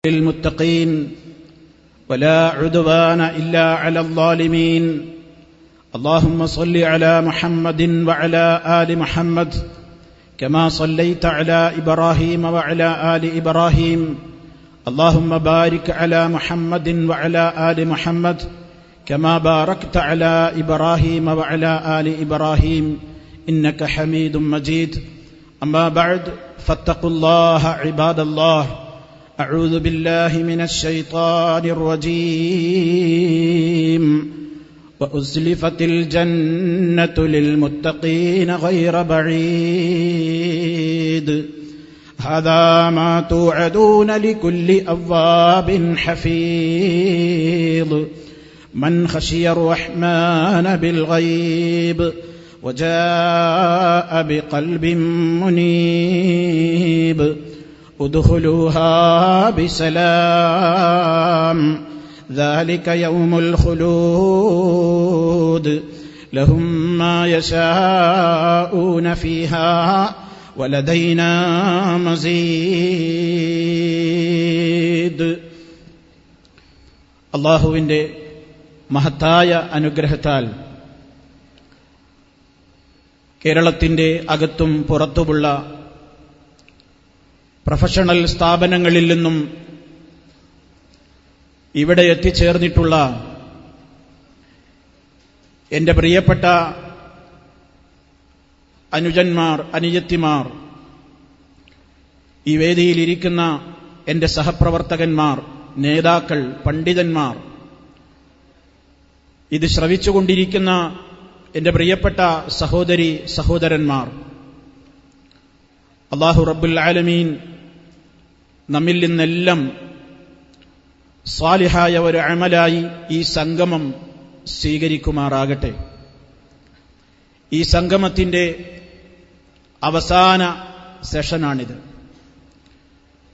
للمتقين ولا عدوان إلا على الظالمين. اللهم صل على محمد وعلى آل محمد كما صليت على إبراهيم وعلى آل إبراهيم. اللهم بارك على محمد وعلى آل محمد كما باركت على إبراهيم وعلى آل إبراهيم إنك حميد مجيد. أما بعد فاتقوا الله عباد الله. أعوذ بالله من الشيطان الرجيم. وأزلفت الجنة للمتقين غير بعيد. هذا ما توعدون لكل أواب حفيظ من خشي الرحمن بالغيب وجاء بقلب منيب. ادخلوها بسلام ذلك يوم الخلود لهم ما يشاءون فيها ولدينا مزيد. അല്ലാഹുവിന്റെ മഹത്തായ അനുഗ്രഹത്താൽ കേരളത്തിന്റെ അകത്തും പുറത്തുമുള്ള പ്രൊഫഷണൽ സ്ഥാപനങ്ങളിൽ നിന്നും ഇവിടെ എത്തിച്ചേർന്നിട്ടുള്ള എന്റെ പ്രിയപ്പെട്ട അനുജന്മാർ, അനുജത്തിമാർ, ഈ വേദിയിലിരിക്കുന്ന എന്റെ സഹപ്രവർത്തകന്മാർ, നേതാക്കൾ, പണ്ഡിതന്മാർ, ഇത് ശ്രവിച്ചുകൊണ്ടിരിക്കുന്ന എന്റെ പ്രിയപ്പെട്ട സഹോദരി സഹോദരന്മാർ, അല്ലാഹു റബ്ബുൽ ആലമീൻ നമ്മിൽ നിന്നെല്ലാം സ്വാലിഹായ ഒരു അമലായി ഈ സംഗമം സ്വീകരിക്കുമാറാകട്ടെ. ഈ സംഗമത്തിന്റെ അവസാന സെഷനാണിത്.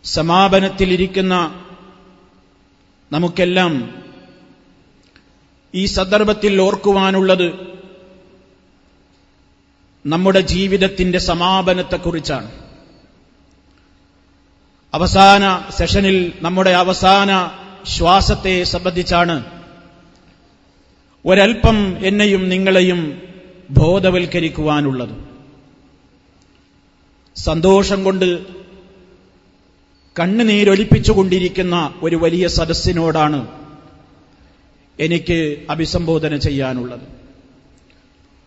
സമാപനത്തിലിരിക്കുന്ന നമുക്കെല്ലാം ഈ സന്ദർഭത്തിൽ ഓർക്കുവാനുള്ളത് നമ്മുടെ ജീവിതത്തിന്റെ സമാപനത്തെക്കുറിച്ചാണ്. അവസാന സെഷനിൽ നമ്മുടെ അവസാന ശ്വാസത്തെ സംബന്ധിച്ചാണ് ഒരൽപ്പം എന്നെയും നിങ്ങളെയും ബോധവൽക്കരിക്കുവാനുള്ളത്. സന്തോഷം കൊണ്ട് കണ്ണുനീരൊലിപ്പിച്ചുകൊണ്ടിരിക്കുന്ന ഒരു വലിയ സദസ്സിനോടാണ് എനിക്ക് അഭിസംബോധന ചെയ്യാനുള്ളത്.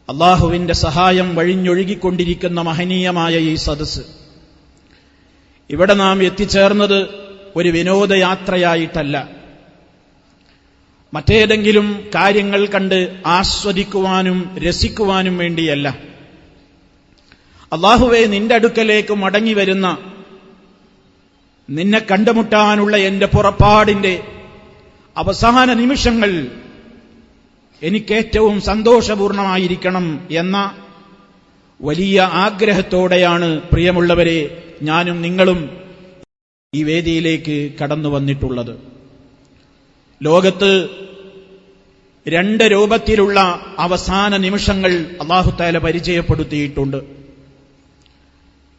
അല്ലാഹുവിന്റെ സഹായം വഴിഞ്ഞൊഴുകിക്കൊണ്ടിരിക്കുന്ന മഹനീയമായ ഈ സദസ്സ്, ഇവിടെ നാം എത്തിച്ചേർന്നത് ഒരു വിനോദയാത്രയായിട്ടല്ല, മറ്റേതെങ്കിലും കാര്യങ്ങൾ കണ്ട് ആസ്വദിക്കുവാനും രസിക്കുവാനും വേണ്ടിയല്ല. അല്ലാഹുവേ, നിന്റെ അടുക്കലേക്ക് മടങ്ങി വരുന്ന, നിന്നെ കണ്ടുമുട്ടാനുള്ള എന്റെ പുറപ്പാടിന്റെ അവസാന നിമിഷങ്ങൾ എനിക്കേറ്റവും സന്തോഷപൂർണമായിരിക്കണം എന്ന വലിയ ആഗ്രഹത്തോടെയാണ്, പ്രിയമുള്ളവരെ, ഞാനും നിങ്ങളും ഈ വേദിയിലേക്ക് കടന്നു വന്നിട്ടുള്ളത്. ലോകത്ത് രണ്ട് രൂപത്തിലുള്ള അവസാന നിമിഷങ്ങൾ അല്ലാഹു തആല പരിചയപ്പെടുത്തിയിട്ടുണ്ട്.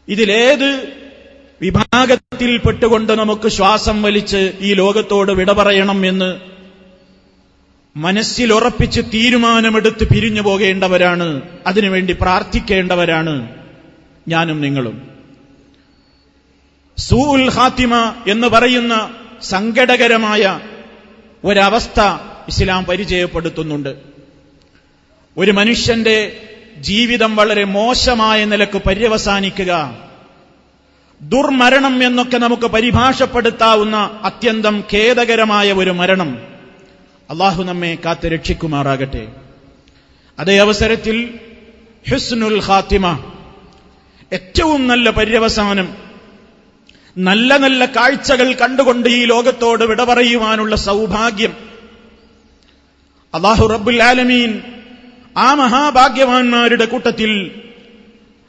ഇതിലേത് വിഭാഗത്തിൽപ്പെട്ടുകൊണ്ട് നമുക്ക് ശ്വാസം വലിച്ച് ഈ ലോകത്തോട് വിട പറയണം എന്ന് മനസ്സിലുറപ്പിച്ച് തീരുമാനമെടുത്ത് പിരിഞ്ഞു പോകേണ്ടവരാണ്, അതിനുവേണ്ടി പ്രാർത്ഥിക്കേണ്ടവരാണ് ഞാനും നിങ്ങളും. സൂഉൽ ഖാത്തിമ എന്ന് പറയുന്ന സങ്കടകരമായ ഒരവസ്ഥ ഇസ്ലാം പരിചയപ്പെടുത്തുന്നുണ്ട്. ഒരു മനുഷ്യന്റെ ജീവിതം വളരെ മോശമായ നിലക്ക് പര്യവസാനിക്കുക, ദുർമരണം എന്നൊക്കെ നമുക്ക് പരിഭാഷപ്പെടുത്താവുന്ന അത്യന്തം ഖേദകരമായ ഒരു മരണം. അല്ലാഹു നമ്മെ കാത്ത് രക്ഷിക്കുമാറാകട്ടെ. അതേ അവസരത്തിൽ ഹുസ്നുൽ ഖാത്തിമ, ഏറ്റവും നല്ല പര്യവസാനം, നല്ല നല്ല കാഴ്ചകൾ കണ്ടുകൊണ്ട് ഈ ലോകത്തോട് വിട പറയുവാനുള്ള സൗഭാഗ്യം അല്ലാഹു റബ്ബുൽ ആലമീൻ ആ മഹാഭാഗ്യവാന്മാരുടെ കൂട്ടത്തിൽ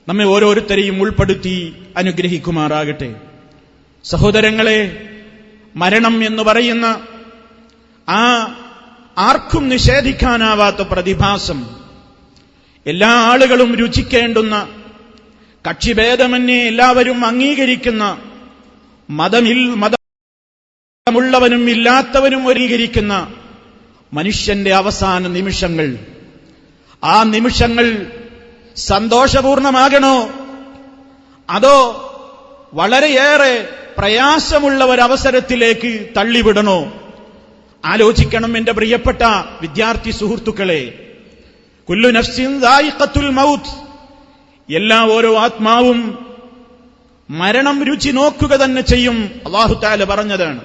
നമ്മെ ഓരോരുത്തരെയും ഉൾപ്പെടുത്തി അനുഗ്രഹിക്കുമാറാകട്ടെ. സഹോദരങ്ങളെ, മരണം എന്ന് പറയുന്ന ആ ആർക്കും നിഷേധിക്കാനാവാത്ത പ്രതിഭാസം, എല്ലാ ആളുകളും രുചിക്കേണ്ടുന്ന, കക്ഷിഭേദമന്യേ എല്ലാവരും അംഗീകരിക്കുന്ന, മത ഉള്ളവനും ഇല്ലാത്തവനും ഒരുങ്ങിയിരിക്കുന്ന മനുഷ്യന്റെ അവസാന നിമിഷങ്ങൾ, ആ നിമിഷങ്ങൾ സന്തോഷപൂർണമാകണോ അതോ വളരെയേറെ പ്രയാസമുള്ള ഒരവസരത്തിലേക്ക് തള്ളിവിടണോ? ആലോചിക്കണം എന്റെ പ്രിയപ്പെട്ട വിദ്യാർത്ഥി സുഹൃത്തുക്കളെ. കുല്ലു നഫ്സിൻ ദായിഖത്തുൽ മൗത്ത്, ഓരോ ആത്മാവും മരണം രുചി നോക്കുക തന്നെ ചെയ്യും. അല്ലാഹു തആല പറഞ്ഞതാണ്,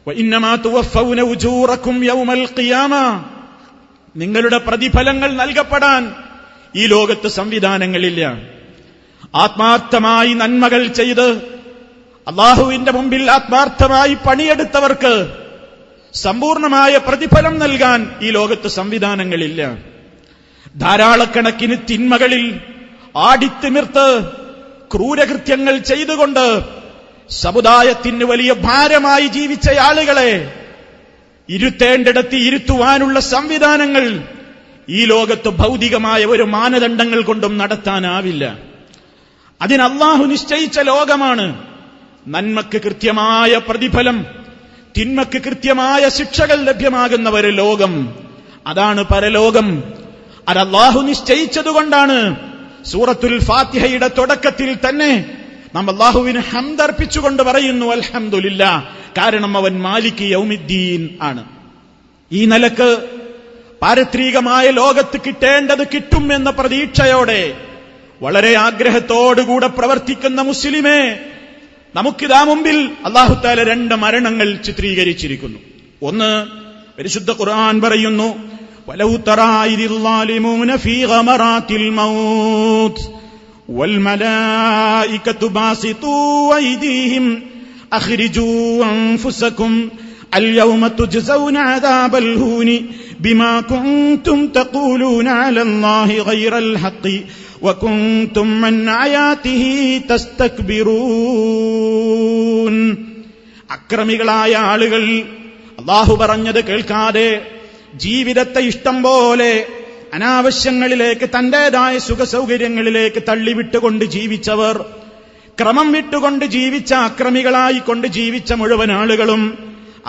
വഇന്നമാ തുവഫൗന ഉജൂറക്കും യൗമൽ ഖിയാമ, നിങ്ങളുടെ പ്രതിഫലങ്ങൾ നൽകപ്പെടാൻ ഈ ലോകത്ത് സംവിധാനങ്ങളില്ല. ആത്മാർത്ഥമായി നന്മകൾ ചെയ്ത് അല്ലാഹുവിന്റെ മുമ്പിൽ ആത്മാർത്ഥമായി പണിയെടുത്തവർക്ക് സമ്പൂർണമായ പ്രതിഫലം നൽകാൻ ഈ ലോകത്ത് സംവിധാനങ്ങളില്ല. ധാരാളക്കണക്കിന് തിന്മകളിൽ ആടിത്തിമിർത്ത് ക്രൂരകൃത്യങ്ങൾ ചെയ്തുകൊണ്ട് സമുദായത്തിന് വലിയ ഭാരമായി ജീവിച്ച ആളുകളെ ഇരുത്തേണ്ടിടത്ത് ഇരുത്തുവാനുള്ള സംവിധാനങ്ങൾ ഈ ലോകത്ത് ഭൗതികമായ ഒരു മാനദണ്ഡങ്ങൾ കൊണ്ടും നടത്താനാവില്ല. അതിന് അല്ലാഹു നിശ്ചയിച്ച ലോകമാണ്. നന്മക്ക് കൃത്യമായ പ്രതിഫലം, തിന്മക്ക് കൃത്യമായ ശിക്ഷകൾ ലഭ്യമാകുന്ന ഒരു ലോകം, അതാണ് പരലോകം. അത് അല്ലാഹു നിശ്ചയിച്ചതുകൊണ്ടാണ് സൂറത്തുൽ ഫാത്തിഹയുടെ തുടക്കത്തിൽ തന്നെ നാം അല്ലാഹുവിന് ഹംദ് അർപ്പിച്ചുകൊണ്ട് പറയുന്നു അൽഹംദുലില്ലാഹ്. കാരണം അവൻ മാലിക് യൗമിദ്ദീൻ ആണ്. ഈ നിലക്ക് പാരത്രികമായ ലോകത്ത് കിട്ടേണ്ടത് കിട്ടും എന്ന പ്രതീക്ഷയോടെ വളരെ ആഗ്രഹത്തോടുകൂടെ പ്രവർത്തിക്കുന്ന മുസ്ലിമേ, നമുക്കിതാ മുമ്പിൽ അല്ലാഹു തആല 2 മരണങ്ങൾ ചിത്രീകരിച്ചിരിക്കുന്നു. ഒന്ന്, പരിശുദ്ധ ഖുർആൻ പറയുന്നു, വലൗ തറാ ഇദിൽ ളാലിമൂന ഫീ ഗമറാത്തിൽ മൗത്ത് വൽ മലായികതു ബാസിതു അയ്ദീഹിം അഖ്രിജൂ അൻഫുസകും اليوم تجزون عذاب الهون بما كنتم تقولون على الله غير الحق وكنتم عن آياته تستكبرون. അക്രമികളായ ആളുകൾ അല്ലാഹു പറഞ്ഞത് കേൾക്കാതെ ജീവിതത്തെ ഇഷ്ടം പോലെ അനാവശ്യങ്ങളിലേക്ക്, തന്റേതായ സുഖസൗകര്യങ്ങളിലേക്ക് തള്ളിവിട്ടുകൊണ്ട് ജീവിച്ചവർ, ക്രമം വിട്ടുകൊണ്ട് ജീവിച്ച, അക്രമികളായിക്കൊണ്ട് ജീവിച്ച മുഴുവൻ ആളുകളും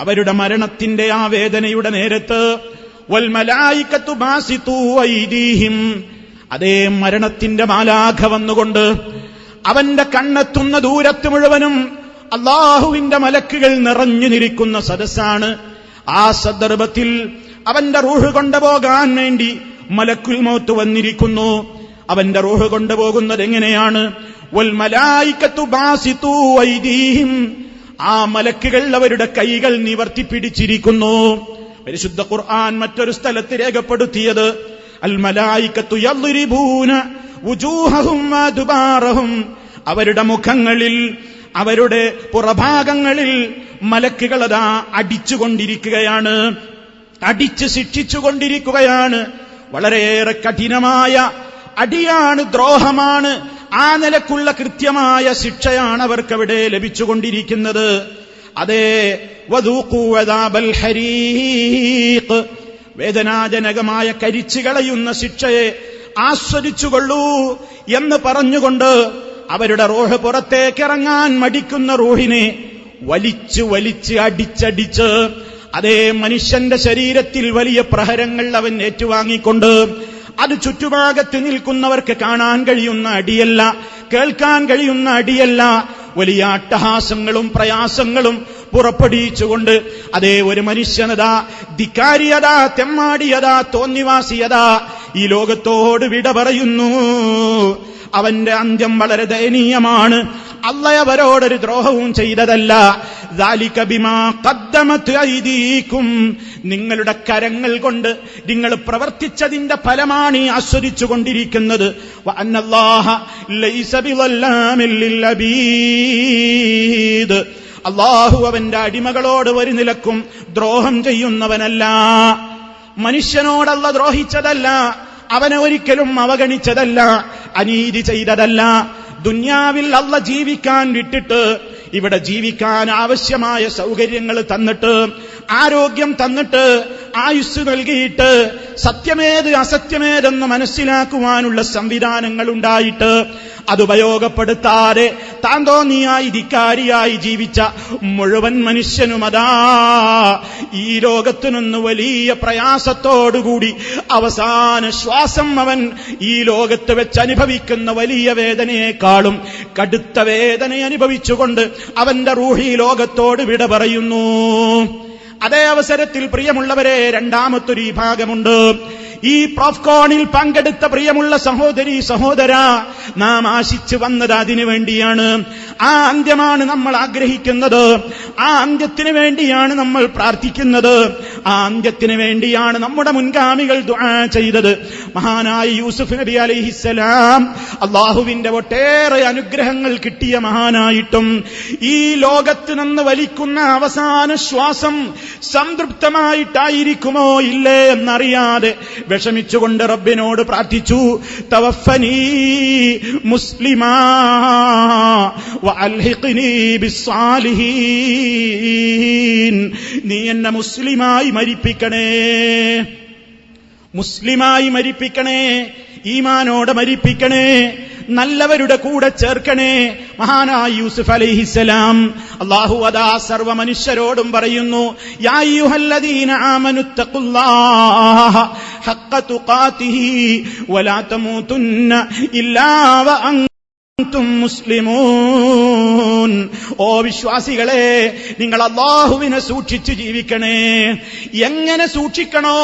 അവരുടെ മരണത്തിന്റെ ആ വേദനയുടെ നേരത്ത് വൽ മലായികതു ബാസിതു അയ്ദീഹിം, അതേ മരണത്തിന്റെ മാലാഖ വന്നുകൊണ്ട് അവന്റെ കണ്ണെത്തുന്ന ദൂരത്ത് മുഴുവനും അല്ലാഹുവിന്റെ മലക്കുകൾ നിറഞ്ഞു നിൽക്കുന്ന സദസ്സാണ്. ആ സന്ദർഭത്തിൽ അവന്റെ റൂഹ് കൊണ്ടുപോകാൻ വേണ്ടി മലക്കുൽ മൗത്ത് വന്നിരിക്കുന്നു. അവന്റെ റൂഹ് കൊണ്ടുപോകുന്നത് എങ്ങനെയാണ്? വൽ മലായികതു ബാസിതു അയ്ദീഹിം, ആ മലക്കുകൾ അവരുടെ കൈകൾ നിവർത്തിപ്പിടിച്ചിരിക്കുന്നു. പരിശുദ്ധ ഖുർആൻ മറ്റൊരു സ്ഥലത്ത് രേഖപ്പെടുത്തിയത്, അൽ മലായികതു യദ്രിബൂന വുജൂഹഹും വഅദ്ബാറഹും, അവരുടെ മുഖങ്ങളിൽ, അവരുടെ പുറഭാഗങ്ങളിൽ മലക്കുകൾ അതാ അടിച്ചുകൊണ്ടിരിക്കുകയാണ്, അടിച്ച് ശിക്ഷിച്ചുകൊണ്ടിരിക്കുകയാണ്. വളരെയേറെ കഠിനമായ അടിയാണ്, ദ്രോഹമാണ്. ആ നിലക്കുള്ള കൃത്യമായ ശിക്ഷയാണ് അവർക്കവിടെ ലഭിച്ചുകൊണ്ടിരിക്കുന്നത്. അതേ, വദൂഖൂ അദാബൽ ഹരീഖ്, വേദനാജനകമായ കരിച്ചു കളയുന്ന ശിക്ഷയെ ആസ്വദിച്ചുകൊള്ളൂ എന്ന് പറഞ്ഞുകൊണ്ട് അവരുടെ റൂഹ് പുറത്തേക്കിറങ്ങാൻ മടിക്കുന്ന റൂഹിനെ വലിച്ച് വലിച്ച് അടിച്ചടിച്ച്, അതേ മനുഷ്യന്റെ ശരീരത്തിൽ വലിയ പ്രഹരങ്ങൾ അവൻ ഏറ്റുവാങ്ങിക്കൊണ്ട്, അത് ചുറ്റുഭാഗത്ത് നിൽക്കുന്നവർക്ക് കാണാൻ കഴിയുന്ന അടിയല്ല, കേൾക്കാൻ കഴിയുന്ന അടിയല്ല, വലിയ അട്ടഹാസങ്ങളും പ്രയാസങ്ങളും പുറപ്പെടുവിച്ചുകൊണ്ട് അതേ ഒരു മനുഷ്യനതാ ധിക്കാരിയതാ, തെമ്മാടിയതാ, തോന്നിവാസിയതാ ഈ ലോകത്തോട് വിട പറയുന്നു. അവന്റെ അന്ത്യം വളരെ ദയനീയമാണ്. അല്ലാഹ് അവരോടൊരു ദ്രോഹവും ചെയ്തതല്ല. ദാലിക ബിമാ ഖദ്ദമത് അയ്ദീകും, നിങ്ങളുടെ കരങ്ങൾ കൊണ്ട് നിങ്ങൾ പ്രവർത്തിച്ചതിന്റെ ഫലമാണ് ഈ ആസ്വദിച്ചുകൊണ്ടിരിക്കുന്നത്. വഅന്നല്ലാഹ ലൈസ ബിളല്ലാമിൽ ലിൽ അബീദ്, അല്ലാഹു അവന്റെ അടിമകളോട് ഒരു നിലക്കും ദ്രോഹം ചെയ്യുന്നവനല്ല. മനുഷ്യനോടല്ല ദ്രോഹിച്ചതല്ല, അവനെ ഒരിക്കലും അവഗണിച്ചതല്ല, അനീതി ചെയ്തതല്ല. ദുന്യാവിൽ അല്ല ജീവിക്കാൻ വിട്ടിട്ട് ഇവിടെ ജീവിക്കാൻ ആവശ്യമായ സൗകര്യങ്ങൾ തന്നിട്ട്, ആരോഗ്യം തന്നിട്ട്, ആയുസ് നൽകിയിട്ട് സത്യമേത് അസത്യമേതെന്ന് മനസ്സിലാക്കുവാനുള്ള സംവിധാനങ്ങൾ ഉണ്ടായിട്ട് അതുപയോഗപ്പെടുത്താതെ താൻ തോന്നിയായി ധിക്കാരിയായി ജീവിച്ച മുഴുവൻ മനുഷ്യനുമതാ ഈ ലോകത്തു നിന്ന് വലിയ പ്രയാസത്തോടുകൂടി അവസാന ശ്വാസം അവൻ ഈ ലോകത്ത് വെച്ച് അനുഭവിക്കുന്ന വലിയ വേദനയെക്കാളും കടുത്ത വേദന അനുഭവിച്ചുകൊണ്ട് അവന്റെ റൂഹ് ഈ ലോകത്തോട് വിട പറയുന്നു. അതേ അവസരത്തിൽ പ്രിയമുള്ളവരെ, രണ്ടാമത്തൊരു വിഭാഗമുണ്ട്. ഈ പ്രോഫ്കോണിൽ പങ്കെടുത്ത പ്രിയമുള്ള സഹോദരി സഹോദര, നാം ആശിച്ചു വന്നത് അതിനു വേണ്ടിയാണ്. ആ അന്ത്യമാണ് നമ്മൾ ആഗ്രഹിക്കുന്നത്. ആ അന്ത്യത്തിന് വേണ്ടിയാണ് നമ്മൾ പ്രാർത്ഥിക്കുന്നത്. ആ അന്ത്യത്തിന് വേണ്ടിയാണ് നമ്മുടെ മുൻഗാമികൾ ദുആ ചെയ്തത്. മഹാനായ യൂസുഫ് നബി അലൈഹിസ്സലാം അല്ലാഹുവിന്റെ ഒട്ടേറെ അനുഗ്രഹങ്ങൾ കിട്ടിയ മഹാനായിട്ടും ഈ ലോകത്ത് നിന്ന് വലിക്കുന്ന അവസാന ശ്വാസം സംതൃപ്തമായിട്ടായിരിക്കുമോ ഇല്ലേ എന്നറിയാതെ വിഷമിച്ചുകൊണ്ട് റബ്ബിനോട് പ്രാർത്ഥിച്ചു, തവഫനി മുസ്ലിമാ വഅൽഹിഖ്നി ബിസ്സാലിഹീൻ. നീ എന്നെ മുസ്ലിമായി മരിപ്പിക്കണേ, മുസ്ലിമായി മരിപ്പിക്കണേ, ഈമാനോടെ മരിപ്പിക്കണേ, നല്ലവരുടെ കൂടെ ചേർക്കണേ. മഹാനായ യൂസുഫ് അലൈഹിസ്സലാം അല്ലാഹു അതാ സർവ്വ മനുഷ്യരോടും പറയുന്നു, യാ അയ്യുഹല്ലദീന ആമനുത്തഖുല്ലാഹ ഹഖ്ഖ തുഖാതിഹി വലാ തമൂതുന്ന ഇല്ലാ വഅൻതും മുസ്ലിമൂൻ. ഓ വിശ്വാസികളെ, നിങ്ങൾ അല്ലാഹുവിനെ സൂക്ഷിച്ച് ജീവിക്കണേ. എങ്ങനെ സൂക്ഷിക്കണോ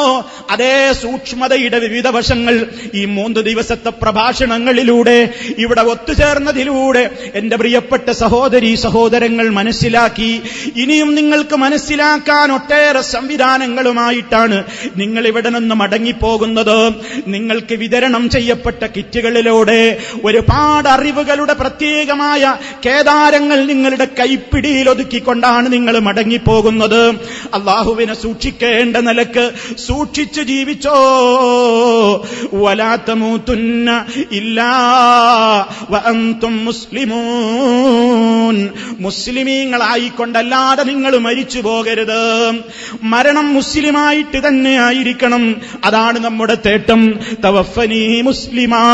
അതേ സൂക്ഷ്മതയുടെ വിവിധ വശങ്ങൾ ഈ 3 ദിവസത്തെ പ്രഭാഷണങ്ങളിലൂടെ ഇവിടെ ഒത്തുചേർന്നതിലൂടെ എന്റെ പ്രിയപ്പെട്ട സഹോദരീ സഹോദരങ്ങൾ മനസ്സിലാക്കി. ഇനിയും നിങ്ങൾക്ക് മനസ്സിലാക്കാൻ ഒട്ടേറെ സംവിധാനങ്ങളുമായിട്ടാണ് നിങ്ങൾ ഇവിടെ നിന്ന് മടങ്ങിപ്പോകുന്നത്. നിങ്ങൾക്ക് വിതരണം ചെയ്യപ്പെട്ട കിറ്റുകളിലൂടെ ഒരുപാട് അറിവുകളുടെ പ്രത്യേകമായ കേദാരങ്ങൾ നിങ്ങളുടെ കൈപ്പിടിയിൽ ഒതുക്കിക്കൊണ്ടാണ് നിങ്ങൾ മടങ്ങിപ്പോകുന്നത്. അല്ലാഹുവിനെ സൂക്ഷിക്കേണ്ട നിലക്ക് സൂക്ഷിച്ചു ജീവിച്ചോ. വലാ തമൂതുന്ന ഇല്ലാ വഅൻതും മുസ്ലിമൂൻ. മുസ്ലിമീങ്ങളായിക്കൊണ്ടല്ലാതെ നിങ്ങൾ മരിച്ചു പോകരുത്. മരണം മുസ്ലിമായിട്ട് തന്നെ ആയിരിക്കണം. അതാണ് നമ്മുടെ തേട്ടം. തവഫനി മുസ്ലിമാ,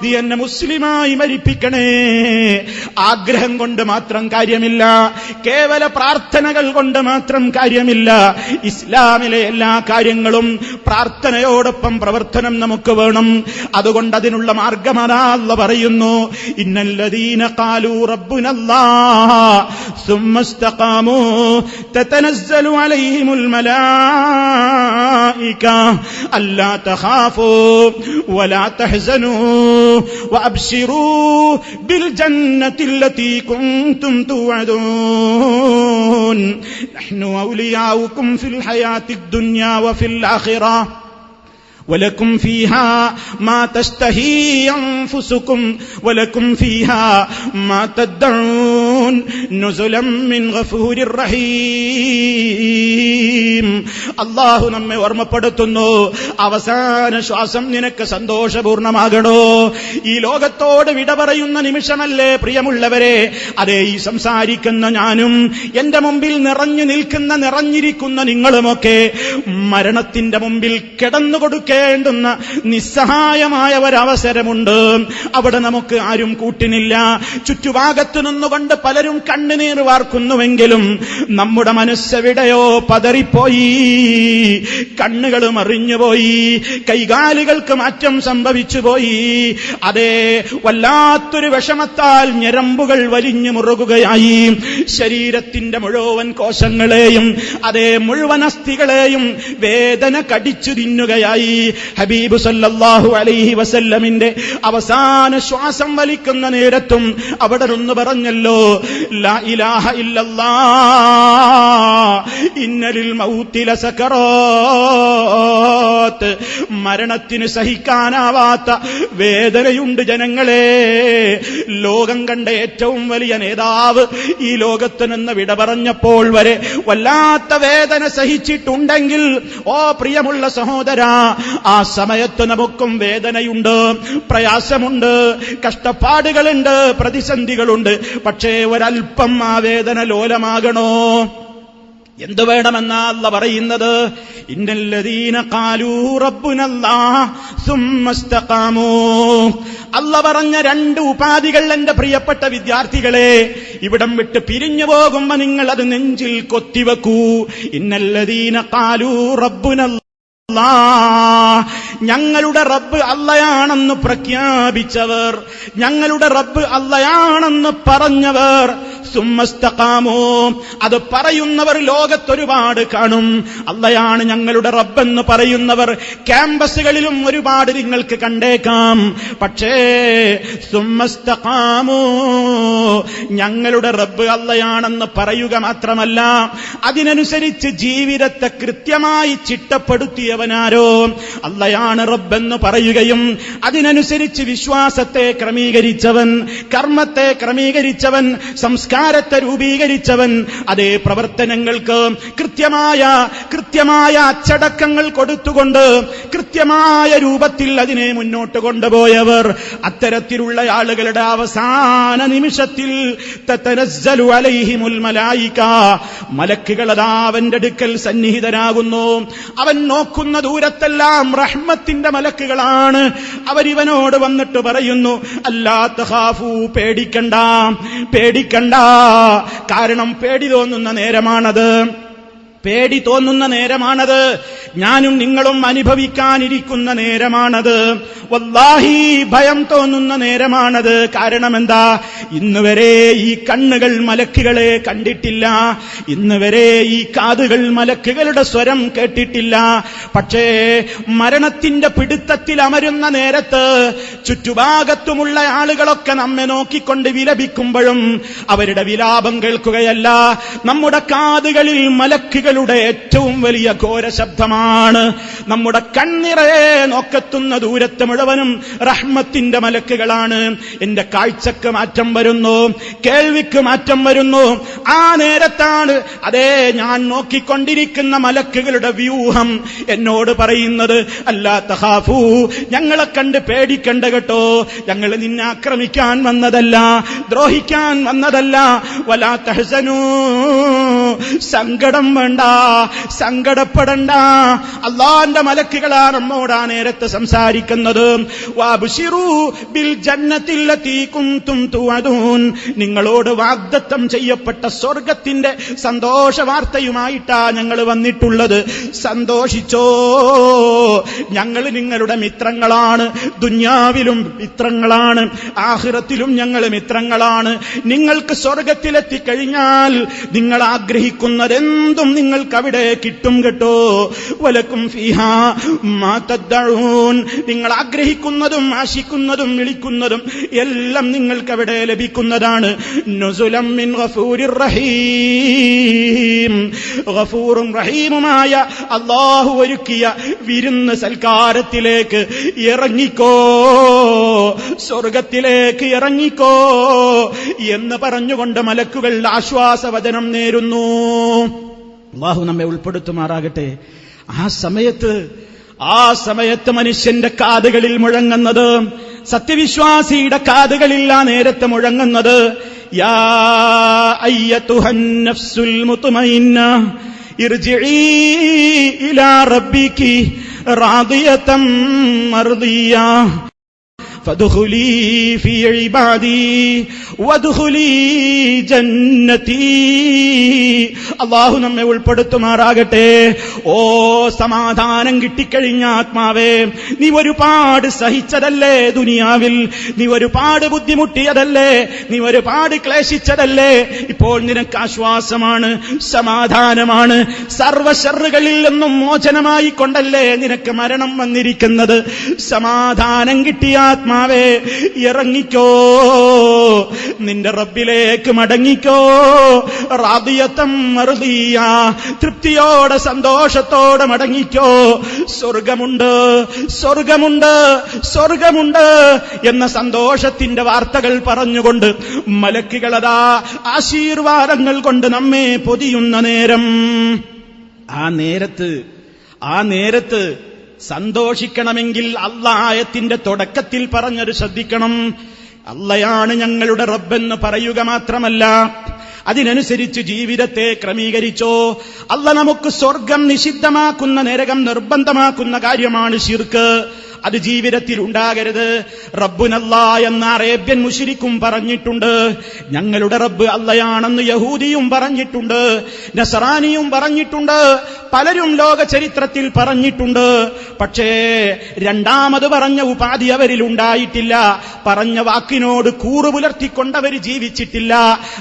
നീ എന്നെ മുസ്ലിമായി മരിപ്പിക്കണേ. ആഗ്രഹം കൊണ്ട് മാത്രം കാര്യമില്ല, കേവല പ്രാർത്ഥനകൾ കൊണ്ട് മാത്രം കാര്യമില്ല. ഇസ്ലാമിലെ എല്ലാ കാര്യങ്ങളും പ്രാർത്ഥനയോടൊപ്പം പ്രവർത്തനം നമുക്ക് വേണം. അതുകൊണ്ട് അതിനുള്ള മാർഗം അതാ അല്ലാഹു പറയുന്നു, ഇന്നല്ലദീന ഖാലൂ റബ്ബുനല്ലാഹ് സുമ്മ ഇസ്തഖാമൂ തതനസ്സലു അലൈഹിമുൽ മലായിക അല്ലാ തഖാഫൂ വലാ തഹ്സനൂ വഅബ്ശിറൂ ബിൽ ജന്നത്തി അല്ലതീ കുൻതും തുഅദൂൻ നഹ്നു ഔലിയാഉകും ഫിൽ ഹയാത്തിദ് ദുനിയാ വഫിൽ ആഖിറ ولكم فيها ما تشتهي أنفسكم ولكم فيها ما تدعون نزلا من غفور رحيم. അല്ലാഹു നമ്മെ ഓർമ്മപ്പെടുത്തുന്നു, അവസാന ശ്വാസം നിനക്ക് സന്തോഷപൂർണമാകണോ. ഈ ലോകത്തോട് വിട പറയുന്ന നിമിഷമല്ലേ പ്രിയമുള്ളവരെ. അതേ ഈ സംസാരിക്കുന്ന ഞാനും എന്റെ മുമ്പിൽ നിറഞ്ഞിരിക്കുന്ന നിങ്ങളുമൊക്കെ മരണത്തിന്റെ മുമ്പിൽ കിടന്നുകൊടുക്കേണ്ടുന്ന നിസ്സഹായമായ ഒരവസരമുണ്ട്. അവിടെ നമുക്ക് ആരും കൂട്ടിനില്ല. ചുറ്റുഭാഗത്തു നിന്നുകൊണ്ട് പലരും കണ്ണുനീർ വാർക്കുന്നുവെങ്കിലും നമ്മുടെ മനസ്സെവിടെയോ പതറിപ്പോയി, കണ്ണുകൾ മറിഞ്ഞുപോയി, കൈകാലുകൾക്ക് മാറ്റം സംഭവിച്ചുപോയി. അതേ വല്ലാത്തൊരു വിഷമത്താൽ ഞരമ്പുകൾ വലിഞ്ഞു മുറുകുകയായി. ശരീരത്തിന്റെ മുഴുവൻ കോശങ്ങളെയും അതേ മുഴുവൻ അസ്ഥികളെയും വേദന കടിച്ചു തിന്നുകയായി. ഹബീബ് സല്ലല്ലാഹു അലൈഹി വസല്ലമിന്റെ അവസാന ശ്വാസം വലിക്കുന്ന നേരത്തും അവിടെ നിന്ന് പറഞ്ഞല്ലോ, ലാ ഇലാഹ ഇല്ലല്ലാഹ് ഇന്നലിൽ മൗതി ലസകറാത്ത്. മരണത്തിന് സഹിക്കാനാവാത്ത വേദനയുണ്ട് ജനങ്ങളെ. ലോകം കണ്ട ഏറ്റവും വലിയ നേതാവ് ഈ ലോകത്ത് നിന്ന് വിട പറഞ്ഞപ്പോൾ വരെ വല്ലാത്ത വേദന സഹിച്ചിട്ടുണ്ടെങ്കിൽ ഓ പ്രിയമുള്ള സഹോദരാ, ആ സമയത്ത് നമുക്കും വേദനയുണ്ട്, പ്രയാസമുണ്ട്, കഷ്ടപ്പാടുകളുണ്ട്, പ്രതിസന്ധികളുണ്ട്. പക്ഷേ ഒരൽപ്പം ആ വേദന ലോലമാകണോ? എന്തു വേണമെന്നാ അല്ലാഹ് പറയുന്നത്? ഇന്നല്ലദീന ഖാലൂ റബ്ബുനല്ലാഹ് സുമ്മ ഇസ്തഖാമൂ. അല്ലാഹ് പറഞ്ഞ രണ്ട് ഉപാധികൾ എന്റെ പ്രിയപ്പെട്ട വിദ്യാർത്ഥികളെ, ഇവിടം വിട്ട് പിരിഞ്ഞു പോകുമ്പോ നിങ്ങൾ അത് നെഞ്ചിൽ കൊത്തിവെക്കൂ. ഇന്നല്ലദീന ഖാലൂ റബ്ബുനല്ലാഹ്, ഞങ്ങളുടെ റബ്ബ് അല്ലാഹയാണെന്ന് പ്രഖ്യാപിച്ചവർ, ഞങ്ങളുടെ റബ്ബ് അല്ലാഹയാണെന്ന് പറഞ്ഞവർ, സുമ്മസ്തഖാമൂ, അത് പറയുന്നവർ ലോകത്തൊരുപാട് കാണും. അല്ലാഹയാണ് ഞങ്ങളുടെ റബ്ബെന്ന് പറയുന്നവർ ക്യാമ്പസുകളിലും ഒരുപാട് നിങ്ങൾക്ക് കണ്ടേക്കാം. പക്ഷേ സുമ്മസ്തഖാമൂ, ഞങ്ങളുടെ റബ്ബ് അല്ലാഹയാണെന്ന് പറയുക മാത്രമല്ല, അതിനനുസരിച്ച് ജീവിതത്തെ കൃത്യമായി ചിട്ടപ്പെടുത്തിയവനാരോ അല്ലാഹയാണ് റബ്ബെന്ന് പറയുകയും അതിനനുസരിച്ച് വിശ്വാസത്തെ ക്രമീകരിച്ചവൻ, കർമ്മത്തെ ക്രമീകരിച്ചവൻ, സംസ്കാരത്തെ രൂപീകരിച്ചവൻ, അതേ പ്രവർത്തനങ്ങൾക്ക് കൃത്യമായ അച്ചടക്കങ്ങൾ കൊടുത്തുകൊണ്ട് കൃത്യമായ രൂപത്തിൽ അതിനെ മുന്നോട്ട് കൊണ്ടുപോയവർ, അത്തരത്തിലുള്ള ആളുകളുടെ അവസാന നിമിഷത്തിൽ തതനസ്സലു അലൈഹിമുൽ മലായിക, മലക്കുകളതാ അവന്റെ അടുക്കൽ സന്നിഹിതരാകുന്നു. അവൻ നോക്കുന്ന ദൂരത്തെല്ലാം റഹ്മത്തിന്റെ മലക്കുകളാണ്. അവരിവനോട് വന്നിട്ട് പറയുന്നു, അല്ലാ തഖാഫൂ, പേടിക്കണ്ട, പേടിക്കണ്ട. കാരണം പേടി തോന്നുന്ന നേരമാണത്, പേടി തോന്നുന്ന നേരമാണത്, ഞാനും നിങ്ങളും അനുഭവിക്കാനിരിക്കുന്ന നേരമാണത്. വല്ലാഹി, ഭയം തോന്നുന്ന നേരമാണത്. കാരണം എന്താ? ഇന്നുവരെ ഈ കണ്ണുകൾ മലക്കുകളെ കണ്ടിട്ടില്ല, ഇന്നുവരെ ഈ കാതുകൾ മലക്കുകളുടെ സ്വരം കേട്ടിട്ടില്ല. പക്ഷേ മരണത്തിന്റെ പിടുത്തത്തിൽ അമരുന്ന നേരത്ത് ചുറ്റുഭാഗത്തുമുള്ള ആളുകളൊക്കെ നമ്മെ നോക്കിക്കൊണ്ട് വിലപിക്കുമ്പോഴും അവരുടെ വിലാപം കേൾക്കുകയല്ല, നമ്മുടെ കാതുകളിൽ മലക്കുകളുടെ ഏറ്റവും വലിയ ഘോര ശബ്ദമാണ്. നമ്മുടെ കണ്ണിറയെ നോക്കെത്തുന്ന ദൂരത്ത് മുഴുവനും റഹ്മത്തിന്റെ മലക്കുകളാണ്. എന്റെ കാഴ്ചക്ക് മാറ്റം വരുന്നു, കേൾവിക്ക് മാറ്റം വരുന്നു. ആ നേരത്താണ് അതേ ഞാൻ നോക്കിക്കൊണ്ടിരിക്കുന്ന മലക്കുകളുടെ വ്യൂഹം എന്നോട് പറയുന്നത്, അല്ലാ തഖാഫൂ, ഞങ്ങളെ കണ്ട് പേടിക്കണ്ട കേട്ടോ, ഞങ്ങൾ നിന്നെ ആക്രമിക്കാൻ വന്നതല്ല, ദ്രോഹിക്കാൻ വന്നതല്ല. വലാ തഹ്സനൂ, സങ്കടം വേണ്ട, സങ്കടപ്പെടണ്ട. അല്ലാഹുവിന്റെ മലക്കുകളാണ് നമ്മോട് ആ നേരത്തെ സംസാരിക്കുന്നത്. വഅബ്ശിറൂ ബിൽ ജന്നത്തില്ലതീ കുൻതും തുഅദൂൻ, നിങ്ങളോട് വാഗ്ദത്തം ചെയ്യപ്പെട്ട സ്വർഗ്ഗത്തിന്റെ സന്തോഷ വാർത്തയുമായിട്ടാ ഞങ്ങൾ വന്നിട്ടുള്ളത്. സന്തോഷിച്ചോ, ഞങ്ങൾ നിങ്ങളുടെ മിത്രങ്ങളാണ്, ദുനിയാവിലും മിത്രങ്ങളാണ്, ആഖിറത്തിലും ഞങ്ങൾ മിത്രങ്ങളാണ്. നിങ്ങൾക്ക് സ്വർഗ്ഗത്തിലെത്തിക്കഴിഞ്ഞാൽ നിങ്ങൾ ആഗ്രഹിക്കുന്നതെന്തും നിങ്ങൾക്ക് അവിടെ കിട്ടും കേട്ടോ. വലക്കും ഫീഹാ മാ തദ്ദഊൻ, നിങ്ങൾ ആഗ്രഹിക്കുന്നതും ആശിക്കുന്നതും വിളിക്കുന്നതും എല്ലാം നിങ്ങൾക്ക് അവിടെ ലഭിക്കുന്നതാണ്. നുസുലം മിൻ ഗഫൂരിർ റഹീം, ഗഫൂറും റഹീമുമായ അല്ലാഹു ഒരുക്കിയ വിരുന്ന് സൽക്കാരത്തിലേക്ക് ഇറങ്ങിക്കോ, സ്വർഗത്തിലേക്ക് ഇറങ്ങിക്കോ എന്ന് പറഞ്ഞുകൊണ്ട് മലക്കുകൾ ആശ്വാസവചനം നേരുന്നു. അല്ലാഹു നമ്മെ ഉൾപ്പെടുത്തുമാറാകട്ടെ. ആ സമയത്ത് മനുഷ്യന്റെ കാതുകളിൽ മുഴങ്ങുന്നത്, സത്യവിശ്വാസിയുടെ കാതുകളിൽ ആ നേരത്തെ മുഴങ്ങുന്നത്, യാ അയ്യതുഹൻ നഫ്സുൽ മുത്മഇന്ന ഇർജിഇ ഇലാ റബ്ബികി റാദിയതൻ മർദിയ ഫദ്ഖുലീ ഫീ ഇബാദി വദ്ഖുലീ ജന്നതി. അല്ലാഹു നമ്മെ ഉൾപ്പെടുത്തുമാറാകട്ടെ. ഓ സമാധാനം കിട്ടിക്കഴിഞ്ഞ ആത്മാവേ, നീ ഒരുപാട് സഹിച്ചതല്ലേ ദുനിയാവിൽ, നീ ഒരുപാട് ബുദ്ധിമുട്ടിയതല്ലേ, നീ ഒരുപാട് ക്ലേശിച്ചതല്ലേ, ഇപ്പോൾ നിനക്ക് ആശ്വാസമാണ്, സമാധാനമാണ്. സർവ്വശർറുകളിൽ നിന്നും മോചനമായി കൊണ്ടല്ലേ നിനക്ക് മരണം വന്നിരിക്കുന്നത്. സമാധാനം കിട്ടിയ ആത്മാവേ, ഇറങ്ങിക്കോ, നിന്റെ റബ്ബിലേക്ക് മടങ്ങിക്കോ. റാദിയതൻ മർദിയ, തൃപ്തിയോടെ സന്തോഷത്തോടെ മടങ്ങിക്കോ. സ്വർഗമുണ്ട്, സ്വർഗമുണ്ട്, സ്വർഗമുണ്ട് എന്ന സന്തോഷത്തിന്റെ വാർത്തകൾ പറഞ്ഞുകൊണ്ട് മലക്കുകളതാ ആശീർവാദങ്ങൾ കൊണ്ട് നമ്മെ പൊതിയുന്ന നേരം, ആ നേരത്ത് സന്തോഷിക്കണമെങ്കിൽ അല്ലാഹ് ആയത്തിന്റെ തുടക്കത്തിൽ പറഞ്ഞത് ശ്രദ്ധിക്കണം. അള്ളയാണ് ഞങ്ങളുടെ റബ്ബെന്ന് പറയുക മാത്രമല്ല, അതിനനുസരിച്ച് ജീവിതത്തെ ക്രമീകരിച്ചോ. അള്ള നമുക്ക് സ്വർഗം നിഷിദ്ധമാക്കുന്ന, നരകം നിർബന്ധമാക്കുന്ന കാര്യമാണ് ശിർക്ക്. അത് ജീവിതത്തിൽ ഉണ്ടാകരുത്. റബ്ബുനല്ലാ എന്ന അറേബ്യൻ മുശ്രിക്കും പറഞ്ഞിട്ടുണ്ട്. ഞങ്ങളുടെ റബ്ബ് അള്ളയാണെന്ന് യഹൂദിയും പറഞ്ഞിട്ടുണ്ട്, നസറാനിയും പറഞ്ഞിട്ടുണ്ട്, പലരും ലോക ചരിത്രത്തിൽ പറഞ്ഞിട്ടുണ്ട്. പക്ഷേ രണ്ടാമത് പറഞ്ഞ ഉപാധി അവരിൽ ഉണ്ടായിട്ടില്ല. പറഞ്ഞ വാക്കിനോട് കൂറു പുലർത്തിക്കൊണ്ടവർ ജീവിച്ചിട്ടില്ല.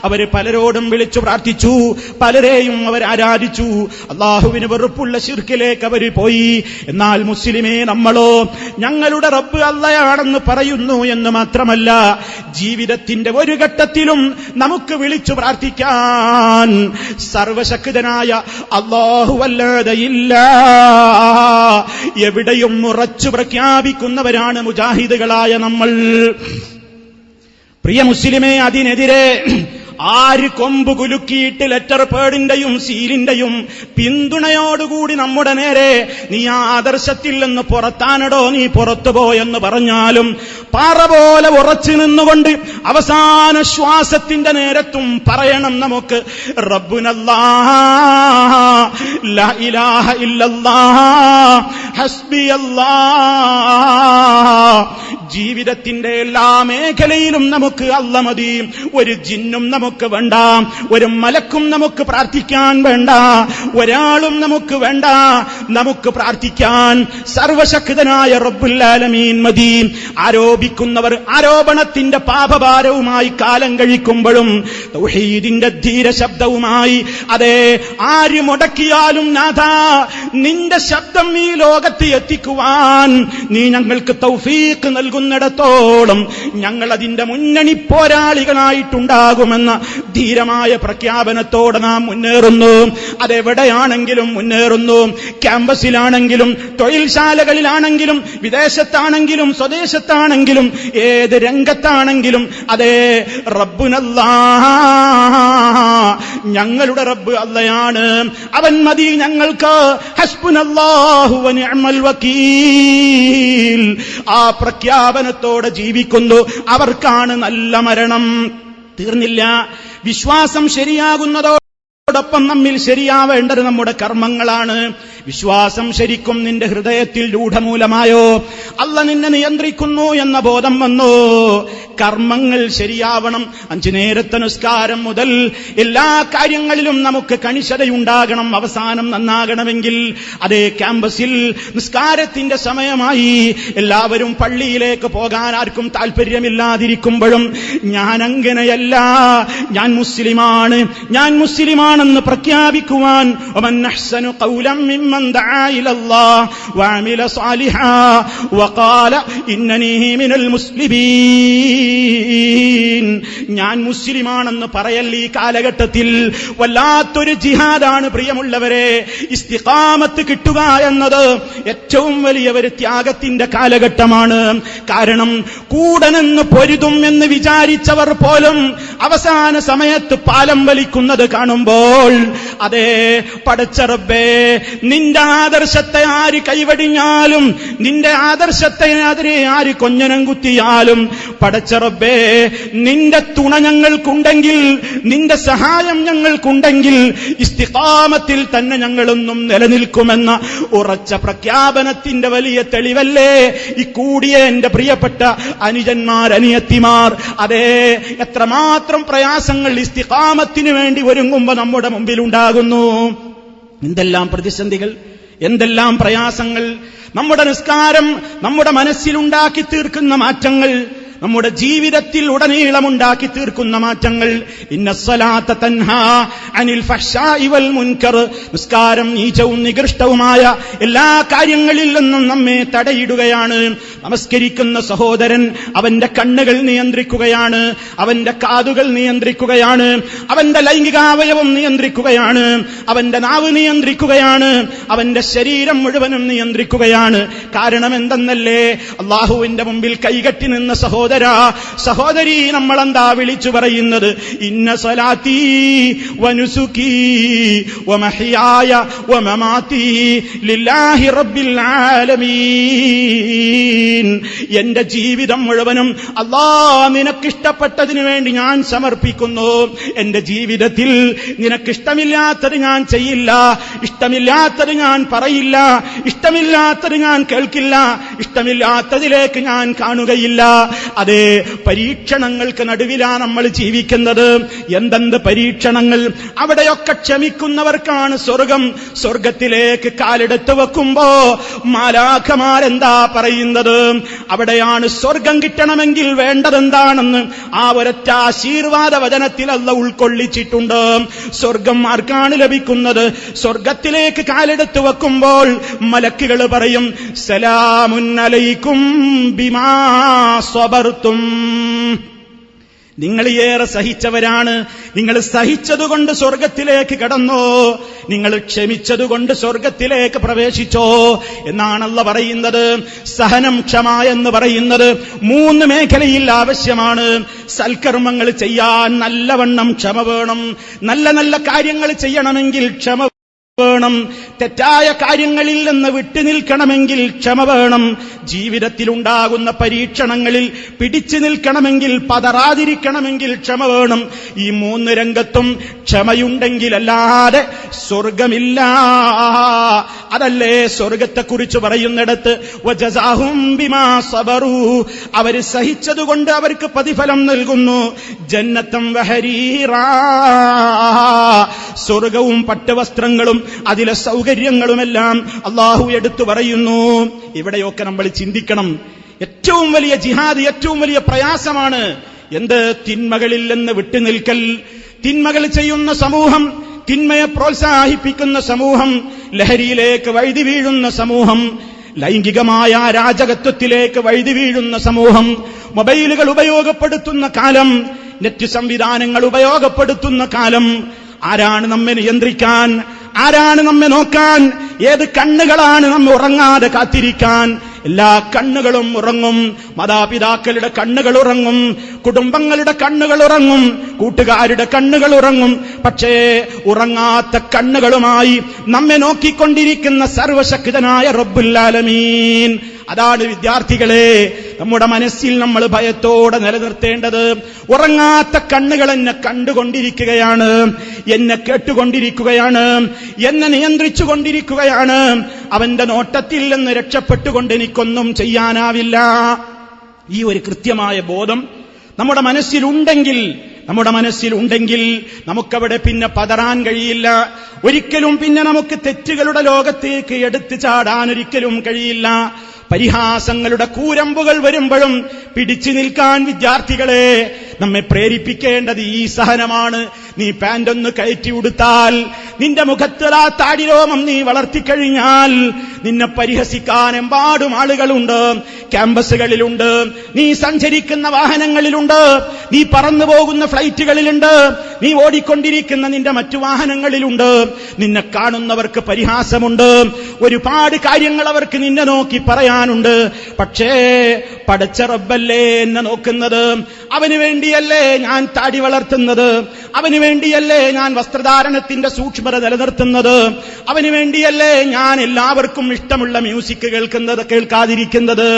അവർ പലരോടും വിളിച്ചു പ്രാർത്ഥിച്ചു, പലരെയും അവർ ആരാധിച്ചു. അള്ളാഹുവിന് വെറുപ്പുള്ള ശിർക്കിലേക്ക് അവർ പോയി. എന്നാൽ മുസ്ലിമേ, നമ്മളോ ഞങ്ങളുടെ റബ്ബ് അള്ളയാണെന്ന് പറയുന്നു എന്ന് മാത്രമല്ല, ജീവിതത്തിന്റെ ഒരു ഘട്ടത്തിലും നമുക്ക് വിളിച്ചു പ്രാർത്ഥിക്കാൻ സർവശക്തനായ അല്ലാഹുവല്ലാതെ ഇല്ല. എവിടെയും ഉറച്ചു പ്രഖ്യാപിക്കുന്നവരാണ് മുജാഹിദുകളായ നമ്മൾ. പ്രിയ മുസ്ലിമേ, അതിനെതിരെ ആര് കൊമ്പ് കുലുക്കിയിട്ട് ലെറ്റർ പേഡിന്റെയും സീലിന്റെയും പിന്തുണയോടുകൂടി നമ്മുടെ നേരെ നീ ആ ആദർശത്തിൽ നിന്ന് പുറത്താനടോ, നീ പുറത്തു പോയെന്ന് പറഞ്ഞാലും പാറ പോലെ ഉറച്ചു നിന്നുകൊണ്ട് അവസാന ശ്വാസത്തിന്റെ നേരത്തും പറയണം നമുക്ക് റബ്ബുനല്ലാഹ് ലാ ഇലാഹ ഇല്ലല്ലാഹ് ഹസ്ബിയല്ലാഹ്. ജീവിതത്തിന്റെ എല്ലാ മേഖലയിലും നമുക്ക് അല്ല മതി. ഒരു ജിന്നും നമുക്ക് വേണ്ട, ഒരു മലക്കും നമുക്ക് പ്രാർത്ഥിക്കാൻ വേണ്ട, ഒരാളും നമുക്ക് വേണ്ട. നമുക്ക് പ്രാർത്ഥിക്കാൻ സർവശക്തനായ റബ്ബുൽ ആലമീൻ മതി. ആരോപിക്കുന്നവർ ആരോപണത്തിന്റെ പാപഭാരവുമായി കാലം കഴിക്കുമ്പോഴും തൗഹീദിന്റെ ധീര ശബ്ദവുമായി, അതെ, ആര് മുടക്കിയാലും നാഥാ, നിന്റെ ശബ്ദം ഈ ലോകത്ത് എത്തിക്കുവാൻ നീ ഞങ്ങൾക്ക് തൗഫീഖ് നൽകുന്നിടത്തോളം ഞങ്ങൾ അതിന്റെ മുന്നണി പോരാളികളായിട്ടുണ്ടാകുമെന്ന ധീരമായ പ്രഖ്യാപനത്തോടെ നാം മുന്നേറുന്നു. അതെവിടെയാണെങ്കിലും മുന്നേറുന്നു. ക്യാമ്പസിലാണെങ്കിലും, തൊഴിൽശാലകളിലാണെങ്കിലും, വിദേശത്താണെങ്കിലും, സ്വദേശത്താണെങ്കിലും, ഏത് രംഗത്താണെങ്കിലും, അതേ, റബ്ബുനല്ലാഹ്, ഞങ്ങളുടെ റബ്ബ് അള്ളയാണ്, അവൻ മതി ഞങ്ങൾക്ക്. ഹസ്ബുനല്ലാഹു വ നിഅമൽ വകീൽ. ആ പ്രഖ്യാപനത്തോടെ ജീവിക്കുന്നു, അവർക്കാണ് നല്ല മരണം. തീർന്നില്ല. വിശ്വാസം ശരിയാകുന്നതോടൊപ്പം നമ്മിൽ ശരിയാവേണ്ടത് നമ്മുടെ കർമ്മങ്ങളാണ്. വിശ്വാസം ശരിക്കും നിന്റെ ഹൃദയത്തിൽ രൂഢമൂലമായോ, അല്ല നിന്നെ നിയന്ത്രിക്കുന്നു എന്ന ബോധം വന്നോ, കർമ്മങ്ങൾ ശരിയാവണം. 5 നേരത്തെ നിസ്കാരം മുതൽ എല്ലാ കാര്യങ്ങളിലും നമുക്ക് കണിശതയുണ്ടാകണം. അവസാനം നന്നാകണമെങ്കിൽ അതേ ക്യാമ്പസിൽ നിസ്കാരത്തിന്റെ സമയമായി, എല്ലാവരും പള്ളിയിലേക്ക് പോകാൻ ആർക്കും താല്പര്യമില്ലാതിരിക്കുമ്പോഴും ഞാൻ അങ്ങനെയല്ല, ഞാൻ മുസ്ലിമാണ്, ഞാൻ മുസ്ലിമാണെന്ന് പ്രഖ്യാപിക്കുവാൻ വമൻ അഹ്സനു ഖൗലൻ മിമ്മൻ ദആ ഇലല്ലാഹ് വഅമില സാലിഹാ വഖാല ഇന്നനീ മിനൽ മുസ്ലിമീൻ. ഞാൻ മുസ്ലിമാണെന്ന് പറയൽ ഈ കാലഘട്ടത്തിൽ വല്ലാത്തൊരു ജിഹാദാണ് പ്രിയമുള്ളവരെ. ഇസ്തിഖാമത്ത് കിട്ടുക എന്നത് ഏറ്റവും വലിയ ഒരു ത്യാഗത്തിന്റെ കാലഘട്ടമാണ്. കാരണം കൂടെ നിന്ന് പൊരുതും എന്ന് വിചാരിച്ചവർ പോലും അവസാന സമയത്ത് പാലം വലിക്കുന്നത് കാണുമ്പോൾ, അതേ, പടച്ച റബ്ബേ, നിന്റെ ആദർശത്തെ ആര് കൈവടിഞ്ഞാലും, നിന്റെ ആദർശത്തിനെതിരെ ആര് കൊഞ്ഞനം കുത്തിയാലും, പടച്ച റബ്ബേ, നിന്റെ തുണ ഞങ്ങൾക്കുണ്ടെങ്കിൽ, നിന്റെ സഹായം ഞങ്ങൾക്കുണ്ടെങ്കിൽ ഇസ്തിഖാമത്തിൽ തന്നെ ഞങ്ങളൊന്നും നിലനിൽക്കുമെന്ന ഉറച്ച പ്രഖ്യാപനത്തിന്റെ വലിയ തെളിവല്ലേ ഈ കൂടിയ എന്റെ പ്രിയപ്പെട്ട അനുജന്മാർ, അനിയത്തിമാർ. അതേ, എത്രമാത്രം പ്രയാസങ്ങൾ ഇസ്തിഖാമത്തിന് വേണ്ടി ഒരുങ്ങുമ്പോൾ നമ്മുടെ മുമ്പിലുണ്ടാകുന്നു. എന്തെല്ലാം പ്രതിസന്ധികൾ, എന്തെല്ലാം പ്രയാസങ്ങൾ. നമ്മുടെ നിസ്കാരം നമ്മുടെ മനസ്സിലുണ്ടാക്കി തീർക്കുന്ന മാറ്റങ്ങൾ, നമ്മുടെ ജീവിതത്തിൽ ഉടനീളം ഉണ്ടാക്കി തീർക്കുന്ന മാറ്റങ്ങൾ. ഇന്നസ്സലാത്ത തൻഹാ അനിൽ ഫഹ്ശാഇ വൽ മുൻകർ. നിസ്കാരം നീചവും നികൃഷ്ടവുമായ എല്ലാ കാര്യങ്ങളിൽ നിന്നും നമ്മെ തടയിടുകയാണ്. നമസ്കരിക്കുന്ന സഹോദരൻ അവന്റെ കണ്ണുകൾ നിയന്ത്രിക്കുകയാണ്, അവന്റെ കാതുകൾ നിയന്ത്രിക്കുകയാണ്, അവന്റെ ലൈംഗികാവയവം നിയന്ത്രിക്കുകയാണ്, അവന്റെ നാവ് നിയന്ത്രിക്കുകയാണ്, അവന്റെ ശരീരം മുഴുവനും നിയന്ത്രിക്കുകയാണ്. കാരണം എന്തെന്നല്ലേ, അള്ളാഹുവിന്റെ മുമ്പിൽ കൈകെട്ടി നിന്ന സഹോദരി, നമ്മളെന്താ വിളിച്ചു പറയുന്നത്? ഇന്ന സ്വലാത്തി വനുസുകി വമഹ്യായ വമമാതി ലില്ലാഹി റബ്ബിൽ ആലമീൻ. എന്റെ ജീവിതം മുഴുവനും അല്ലാ നിനക്കിഷ്ടപ്പെട്ടതിനു വേണ്ടി ഞാൻ സമർപ്പിക്കുന്നു. എന്റെ ജീവിതത്തിൽ നിനക്കിഷ്ടമില്ലാത്തത് ഞാൻ ചെയ്യില്ല, ഇഷ്ടമില്ലാത്തത് ഞാൻ പറയില്ല, ഇഷ്ടമില്ലാത്തത് ഞാൻ കേൾക്കില്ല, ഇഷ്ടമില്ലാത്തതിലേക്ക് ഞാൻ കാണുകയില്ല. അതേ, പരീക്ഷണങ്ങൾക്ക് നടുവിലാണ് നമ്മൾ ജീവിക്കുന്നത്. എന്തെന്ത് പരീക്ഷണങ്ങൾ! അവിടെയൊക്കെ ക്ഷമിക്കുന്നവർക്കാണ് സ്വർഗം. സ്വർഗത്തിലേക്ക് കാലെടുത്ത് വെക്കുമ്പോ മാലാഖമാരെന്താ പറയുന്നത്? അവിടെയാണ് സ്വർഗം കിട്ടണമെങ്കിൽ വേണ്ടതെന്താണെന്ന് ആ ഒരൊറ്റ ആശീർവാദ വചനത്തിൽ അല്ലാഹു ഉൾക്കൊള്ളിച്ചിട്ടുണ്ട്. സ്വർഗം ആർക്കാണ് ലഭിക്കുന്നത്? സ്വർഗത്തിലേക്ക് കാലെടുത്ത് വെക്കുമ്പോൾ മലക്കുകൾ പറയും, സലാമുൻ അലൈക്കും ബിമാ സബർതും. നിങ്ങൾ ഏറെ സഹിച്ചവരാണ്, നിങ്ങൾ സഹിച്ചതുകൊണ്ട് സ്വർഗത്തിലേക്ക് കടന്നോ, നിങ്ങൾ ക്ഷമിച്ചതുകൊണ്ട് സ്വർഗത്തിലേക്ക് പ്രവേശിച്ചോ എന്നാണ് അല്ലാഹു പറയുന്നത്. സഹനം, ക്ഷമ എന്ന് പറയുന്നത് 3 മേഖലയിൽ ആവശ്യമാണ്. സൽക്കർമ്മങ്ങൾ ചെയ്യാൻ നല്ലവണ്ണം ക്ഷമ വേണം. നല്ല നല്ല കാര്യങ്ങൾ ചെയ്യണമെങ്കിൽ ക്ഷമ വേണം. തെറ്റായ കാര്യങ്ങളിൽ നിന്ന് വിട്ടുനിൽക്കണമെങ്കിൽ ക്ഷമ വേണം. ജീവിതത്തിലുണ്ടാകുന്ന പരീക്ഷണങ്ങളിൽ പിടിച്ചു നിൽക്കണമെങ്കിൽ, പതറാതിരിക്കണമെങ്കിൽ ക്ഷമ വേണം. ഈ 3 രംഗത്തും ക്ഷമയുണ്ടെങ്കിലല്ലാതെ സ്വർഗമില്ല. അതല്ലേ സ്വർഗത്തെക്കുറിച്ച് പറയുന്നിടത്ത് വജസാഹും ബിമാ സബറു, അവര് സഹിച്ചതുകൊണ്ട് അവർക്ക് പ്രതിഫലം നൽകുന്നു. ജന്നത്തം വഹരീറാ, സ്വർഗവും പട്ടുവസ്ത്രങ്ങളും അതിലെ സൗകര്യങ്ങളുമെല്ലാം അല്ലാഹു എടുത്തു പറയുന്നു. ഇവിടെയൊക്കെ നമ്മൾ ചിന്തിക്കണം. ഏറ്റവും വലിയ ജിഹാദ്, ഏറ്റവും വലിയ പ്രയാസമാണ് എന്ത്? തിന്മകളിൽ നിന്ന് വിട്ടുനിൽക്കൽ. തിന്മകൾ ചെയ്യുന്ന സമൂഹം, തിന്മയെ പ്രോത്സാഹിപ്പിക്കുന്ന സമൂഹം, ലഹരിയിലേക്ക് വഴുതി വീഴുന്ന സമൂഹം, ലൈംഗികമായ അരാജകത്വത്തിലേക്ക് വഴുതി വീഴുന്ന സമൂഹം, മൊബൈലുകൾ ഉപയോഗപ്പെടുത്തുന്ന കാലം, നെറ്റ് സംവിധാനങ്ങൾ ഉപയോഗപ്പെടുത്തുന്ന കാലം. ആരാണ് നമ്മെ നിയന്ത്രിക്കാൻ? ആരാണ് നമ്മെ നോക്കാൻ? ഏത് കണ്ണുകളാണ് നമ്മെ ഉറങ്ങാതെ കാത്തിരിക്കാൻ? എല്ലാ കണ്ണുകളും ഉറങ്ങും. മാതാപിതാക്കളുടെ കണ്ണുകൾ ഉറങ്ങും, കുടുംബങ്ങളുടെ കണ്ണുകൾ ഉറങ്ങും, കൂട്ടുകാരുടെ കണ്ണുകൾ ഉറങ്ങും. പക്ഷേ ഉറങ്ങാത്ത കണ്ണുകളുമായി നമ്മെ നോക്കിക്കൊണ്ടിരിക്കുന്ന സർവശക്തനായ റബ്ബുൽ ആലമീൻ. അതാണ് വിദ്യാർത്ഥികളെ നമ്മുടെ മനസ്സിൽ നമ്മൾ ഭയത്തോടെ നിലനിർത്തേണ്ടത്. ഉറങ്ങാത്ത കണ്ണുകൾ എന്നെ കണ്ടുകൊണ്ടിരിക്കുകയാണ്, എന്നെ കേട്ടുകൊണ്ടിരിക്കുകയാണ്, എന്നെ നിയന്ത്രിച്ചുകൊണ്ടിരിക്കുകയാണ്. അവന്റെ നോട്ടത്തിൽ നിന്ന് രക്ഷപ്പെട്ടുകൊണ്ട് എനിക്കൊന്നും ചെയ്യാനാവില്ല. ഈ ഒരു കൃത്യമായ ബോധം നമ്മുടെ മനസ്സിലുണ്ടെങ്കിൽ നമുക്കവിടെ പിന്നെ പതറാൻ കഴിയില്ല. ഒരിക്കലും പിന്നെ നമുക്ക് തെറ്റുകളുടെ ലോകത്തേക്ക് എടുത്തു ചാടാൻ ഒരിക്കലും കഴിയില്ല. പരിഹാസങ്ങളുടെ കൂരമ്പുകൾ വരുമ്പോഴും പിടിച്ചു നിൽക്കാൻ വിദ്യാർത്ഥികളെ നമ്മെ പ്രേരിപ്പിക്കേണ്ടത് ഈ സഹനമാണ്. നീ പാന്റൊന്ന് കയറ്റി ഉടുത്താൽ, നിന്റെ മുഖത്തുള്ള താടിരോമം നീ വളർത്തിക്കഴിഞ്ഞാൽ നിന്നെ പരിഹസിക്കാൻ എമ്പാടും ആളുകളുണ്ട്. ക്യാമ്പസുകളിലുണ്ട്, നീ സഞ്ചരിക്കുന്ന വാഹനങ്ങളിലുണ്ട്, നീ പറന്നു പോകുന്ന ഫ്ലൈറ്റുകളിലുണ്ട്, നീ ഓടിക്കൊണ്ടിരിക്കുന്ന നിന്റെ മറ്റു വാഹനങ്ങളിലുണ്ട്. നിന്നെ കാണുന്നവർക്ക് പരിഹാസമുണ്ട്, ഒരുപാട് കാര്യങ്ങൾ അവർക്ക് നിന്നെ നോക്കി പറയാനുണ്ട്. പക്ഷേ പടച്ച റബ്ബല്ലേ എന്നെ നോക്കുന്നത്? അവന് വേണ്ടിയല്ലേ ഞാൻ താടി വളർത്തുന്നത്? അവന് വേണ്ടിയല്ലേ ഞാൻ വസ്ത്രധാരണത്തിന്റെ സൂക്ഷ്മത നിലനിർത്തുന്നത്? അവന് വേണ്ടിയല്ലേ ഞാൻ എല്ലാവർക്കും ഇഷ്ടമുള്ള മ്യൂസിക് കേൾക്കാതിരിക്കുന്നത്?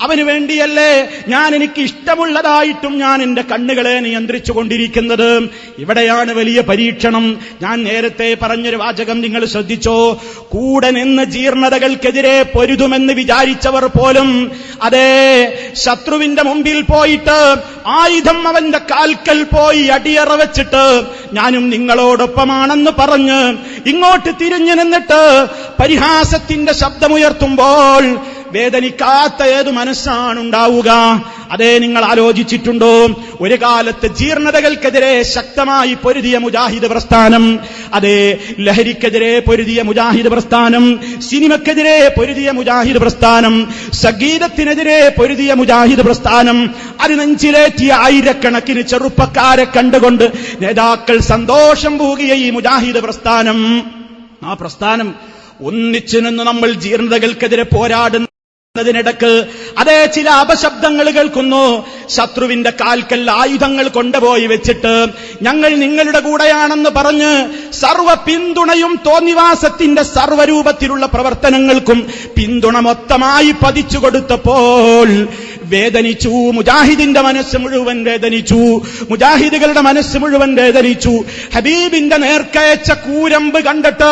അവന് വേണ്ടിയല്ലേ ഞാൻ എനിക്ക് ഇഷ്ടമുള്ളതായിട്ടും ഞാൻ എന്റെ കണ്ണുകളെ നിയന്ത്രിച്ചു കൊണ്ടിരിക്കുന്നത്? ഇവിടെയാണ് വലിയ പരീക്ഷണം. ഞാൻ നേരത്തെ പറഞ്ഞൊരു വാചകം നിങ്ങൾ ശ്രദ്ധിച്ചോ? കൂടെ നിന്ന് ജീർണതകൾക്കെതിരെ പൊരുതുമെന്ന് വിചാരിച്ചവർ പോലും അതേ ശത്രുവിന്റെ മുമ്പിൽ പോയിട്ട് ആയുധം അവന്റെ കാൽക്കൽ പോയി അടിയറ വെച്ചിട്ട് ഞാനും നിങ്ങളോടൊപ്പമാണെന്ന് പറഞ്ഞ് ഇങ്ങോട്ട് തിരിഞ്ഞു നിന്നിട്ട് പരിഹാസത്തിന്റെ ശബ്ദമുയർത്തുമ്പോൾ വേദനിക്കാത്ത ഏതു മനസ്സാണുണ്ടാവുക? അതേ, നിങ്ങൾ ആലോചിച്ചിട്ടുണ്ടോ? ഒരു കാലത്ത് ജീർണതകൾക്കെതിരെ ശക്തമായി പൊരുതിയ മുജാഹിദ് പ്രസ്ഥാനം, അതേ ലഹരിക്കെതിരെ പൊരുതിയ മുജാഹിദ് പ്രസ്ഥാനം, സിനിമക്കെതിരെ പൊരുതിയ മുജാഹിദ് പ്രസ്ഥാനം, സംഗീതത്തിനെതിരെ പൊരുതിയ മുജാഹിദ് പ്രസ്ഥാനം, അത് നെഞ്ചിലേറ്റിയ ആയിരക്കണക്കിന് ചെറുപ്പക്കാരെ കണ്ടുകൊണ്ട് നേതാക്കൾ സന്തോഷം പൂകിയ ഈ മുജാഹിദ് പ്രസ്ഥാനം, ആ പ്രസ്ഥാനം ഒന്നിച്ചു നിന്ന് നമ്മൾ ജീർണതകൾക്കെതിരെ പോരാടുന്ന ിടക്ക് അതേ ചില അപശബ്ദങ്ങൾ കേൾക്കുന്നു. ശത്രുവിന്റെ കാൽക്കൽ ആയുധങ്ങൾ കൊണ്ടുപോയി വെച്ചിട്ട് ഞങ്ങൾ നിങ്ങളുടെ കൂടെയാണെന്ന് പറഞ്ഞ് സർവ പിന്തുണയും തോന്നിവാസത്തിന്റെ സർവരൂപത്തിലുള്ള പ്രവർത്തനങ്ങൾക്കും പിന്തുണ മൊത്തമായി പതിച്ചു കൊടുത്തപ്പോൾ വേദനിച്ചു. മുജാഹിദിന്റെ മനസ്സ് മുഴുവൻ വേദനിച്ചു. മുജാഹിദുകളുടെ മനസ്സ് മുഴുവൻ വേദനിച്ചു. ഹബീബിന്റെ നേർക്കയച്ച കൂരമ്പ് കണ്ടിട്ട്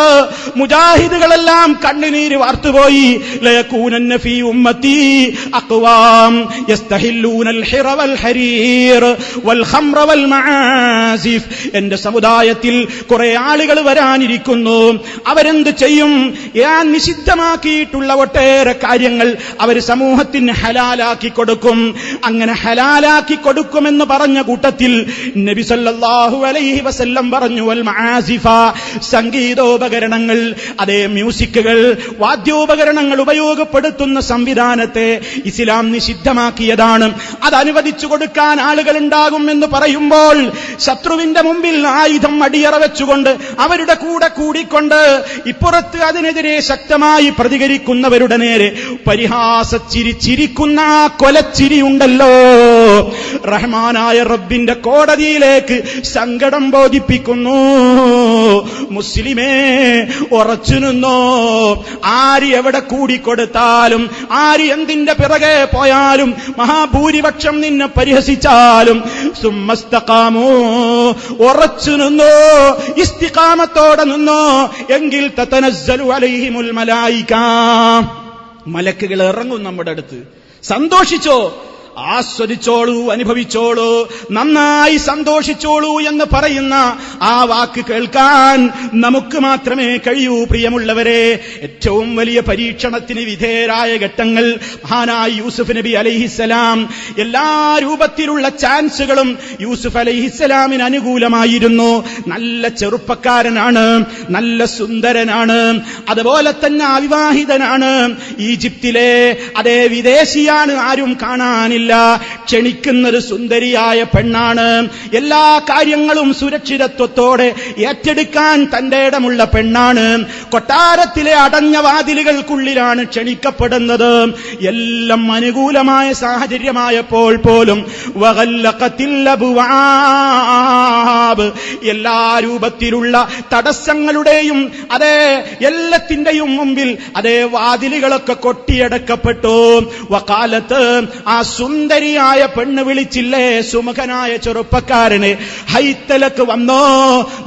മുജാഹിദുകളെല്ലാം കണ്ണുനീര് വാർത്തുപോയി. ലയകൂനന്ന ഫീ ഉമ്മത്തി അഖ്വാം യസ്തഹില്ലൂനൽ ഹിറ വൽ ഹരീർ വൽ ഖംറ വൽ മആസിഫ്. എന്റെ സമുദായത്തിൽ കുറെ ആളുകൾ വരാനിരിക്കുന്നു. അവരെന്ത് ചെയ്യും? ഞാൻ നിഷിദ്ധമാക്കിയിട്ടുള്ള ഒട്ടേറെ കാര്യങ്ങൾ അവർ സമൂഹത്തിന് ഹലാലാക്കി കൊടുക്കും. അങ്ങനെ ഹലാലാക്കി കൊടുക്കുമെന്ന് പറഞ്ഞ കൂട്ടത്തിൽ നബി സല്ലല്ലാഹു അലൈഹി വസല്ലം പറഞ്ഞു, വൽ മആസിഫ, സംഗീതോപകരണങ്ങൾ, അതേ മ്യൂസിക്കുകൾ, വാദ്യോപകരണങ്ങൾ ഉപയോഗപ്പെടുത്തുന്ന സംവിധാനത്തെ ഇസ്ലാം നിഷിദ്ധമാക്കിയതാണ്. അത് അനുവദിച്ചു കൊടുക്കാൻ ആളുകൾ ഉണ്ടാകും എന്ന് പറയുമ്പോൾ ശത്രുവിന്റെ മുമ്പിൽ ആയുധം അടിയറ വെച്ചുകൊണ്ട് അവരുടെ കൂടെ കൂടിക്കൊണ്ട് ഇപ്പുറത്ത് അതിനെതിരെ ശക്തമായി പ്രതികരിക്കുന്നവരുടെ നേരെ പരിഹാസച്ചിരി ചിരിക്കുന്ന കൊലച്ചിരിയുണ്ടല്ലോ, റഹ്മാനായ റബ്ബിന്റെ കോടതിയിലേക്ക് സങ്കടം ബോധിപ്പിക്കുന്നു. മുസ്ലിമേ, ഉറച്ചു നിന്നോ. ആര് എവിടെ കൂടിക്കൊടുത്താലും, ആര് എന്തിന്റെ പിറകെ പോയാലും, മഹാഭൂരിപക്ഷം നിന്നെ പരിഹസിച്ചാലും സുമ്മസ്തഖാമൂ, ഉറച്ചു നിന്നോ, ഇസ്തിഖാമത്തോടെ നിന്നോ, എങ്കിൽ തതനസ്സലു അലൈഹിമുൽ മലായിക, മലക്കുകൾ ഇറങ്ങും നമ്മുടെ അടുത്ത്. സന്തോഷിച്ചോ, ആസ്വദിച്ചോളൂ, അനുഭവിച്ചോളൂ, നന്നായി സന്തോഷിച്ചോളൂ എന്ന് പറയുന്ന ആ വാക്ക് കേൾക്കാൻ നമുക്ക് മാത്രമേ കഴിയൂ. പ്രിയമുള്ളവരെ, ഏറ്റവും വലിയ പരീക്ഷണത്തിന് വിധേയരായ ഘട്ടങ്ങൾ മഹാനായ യൂസുഫ് നബി അലൈഹിസ്സലാം. എല്ലാ രൂപത്തിലുള്ള ചാൻസുകളും യൂസുഫ് അലൈഹിസ്സലാമിന് അനുകൂലമായിരുന്നു. നല്ല ചെറുപ്പക്കാരനാണ്, നല്ല സുന്ദരനാണ്, അതുപോലെ തന്നെ അവിവാഹിതനാണ്, ഈജിപ്തിലെ അതേ വിദേശിയാണ്, ആരും കാണാനില്ല, ക്ഷണിക്കുന്നൊരു സുന്ദരിയായ പെണ്ണാണ്, എല്ലാ കാര്യങ്ങളും സുരക്ഷിതത്വത്തോടെ ഏറ്റെടുക്കാൻ തന്റെ ഇടമുള്ള പെണ്ണാണ്, കൊട്ടാരത്തിലെ അടഞ്ഞ വാതിലുകൾക്കുള്ളിലാണ് ക്ഷണിക്കപ്പെടുന്നത്. എല്ലാം അനുകൂലമായ സാഹചര്യമായപ്പോൾ പോലും വഗല്ലഖത്തിൽ അബ്വാബ്, എല്ലാ രൂപത്തിലുള്ള തടസ്സങ്ങളുടെയും അതേ എല്ലാത്തിന്റെയും മുമ്പിൽ അതേ വാതിലുകളൊക്കെ കൊട്ടിയടക്കപ്പെട്ടു. വഖാലത്ത്, ആ സുന്ദരിയായ പെണ്ണ് വിളിച്ചില്ലേ സുമുഖനായ ചെറുപ്പക്കാരനെ, ഹൈത്തലക്ക് വന്നോ,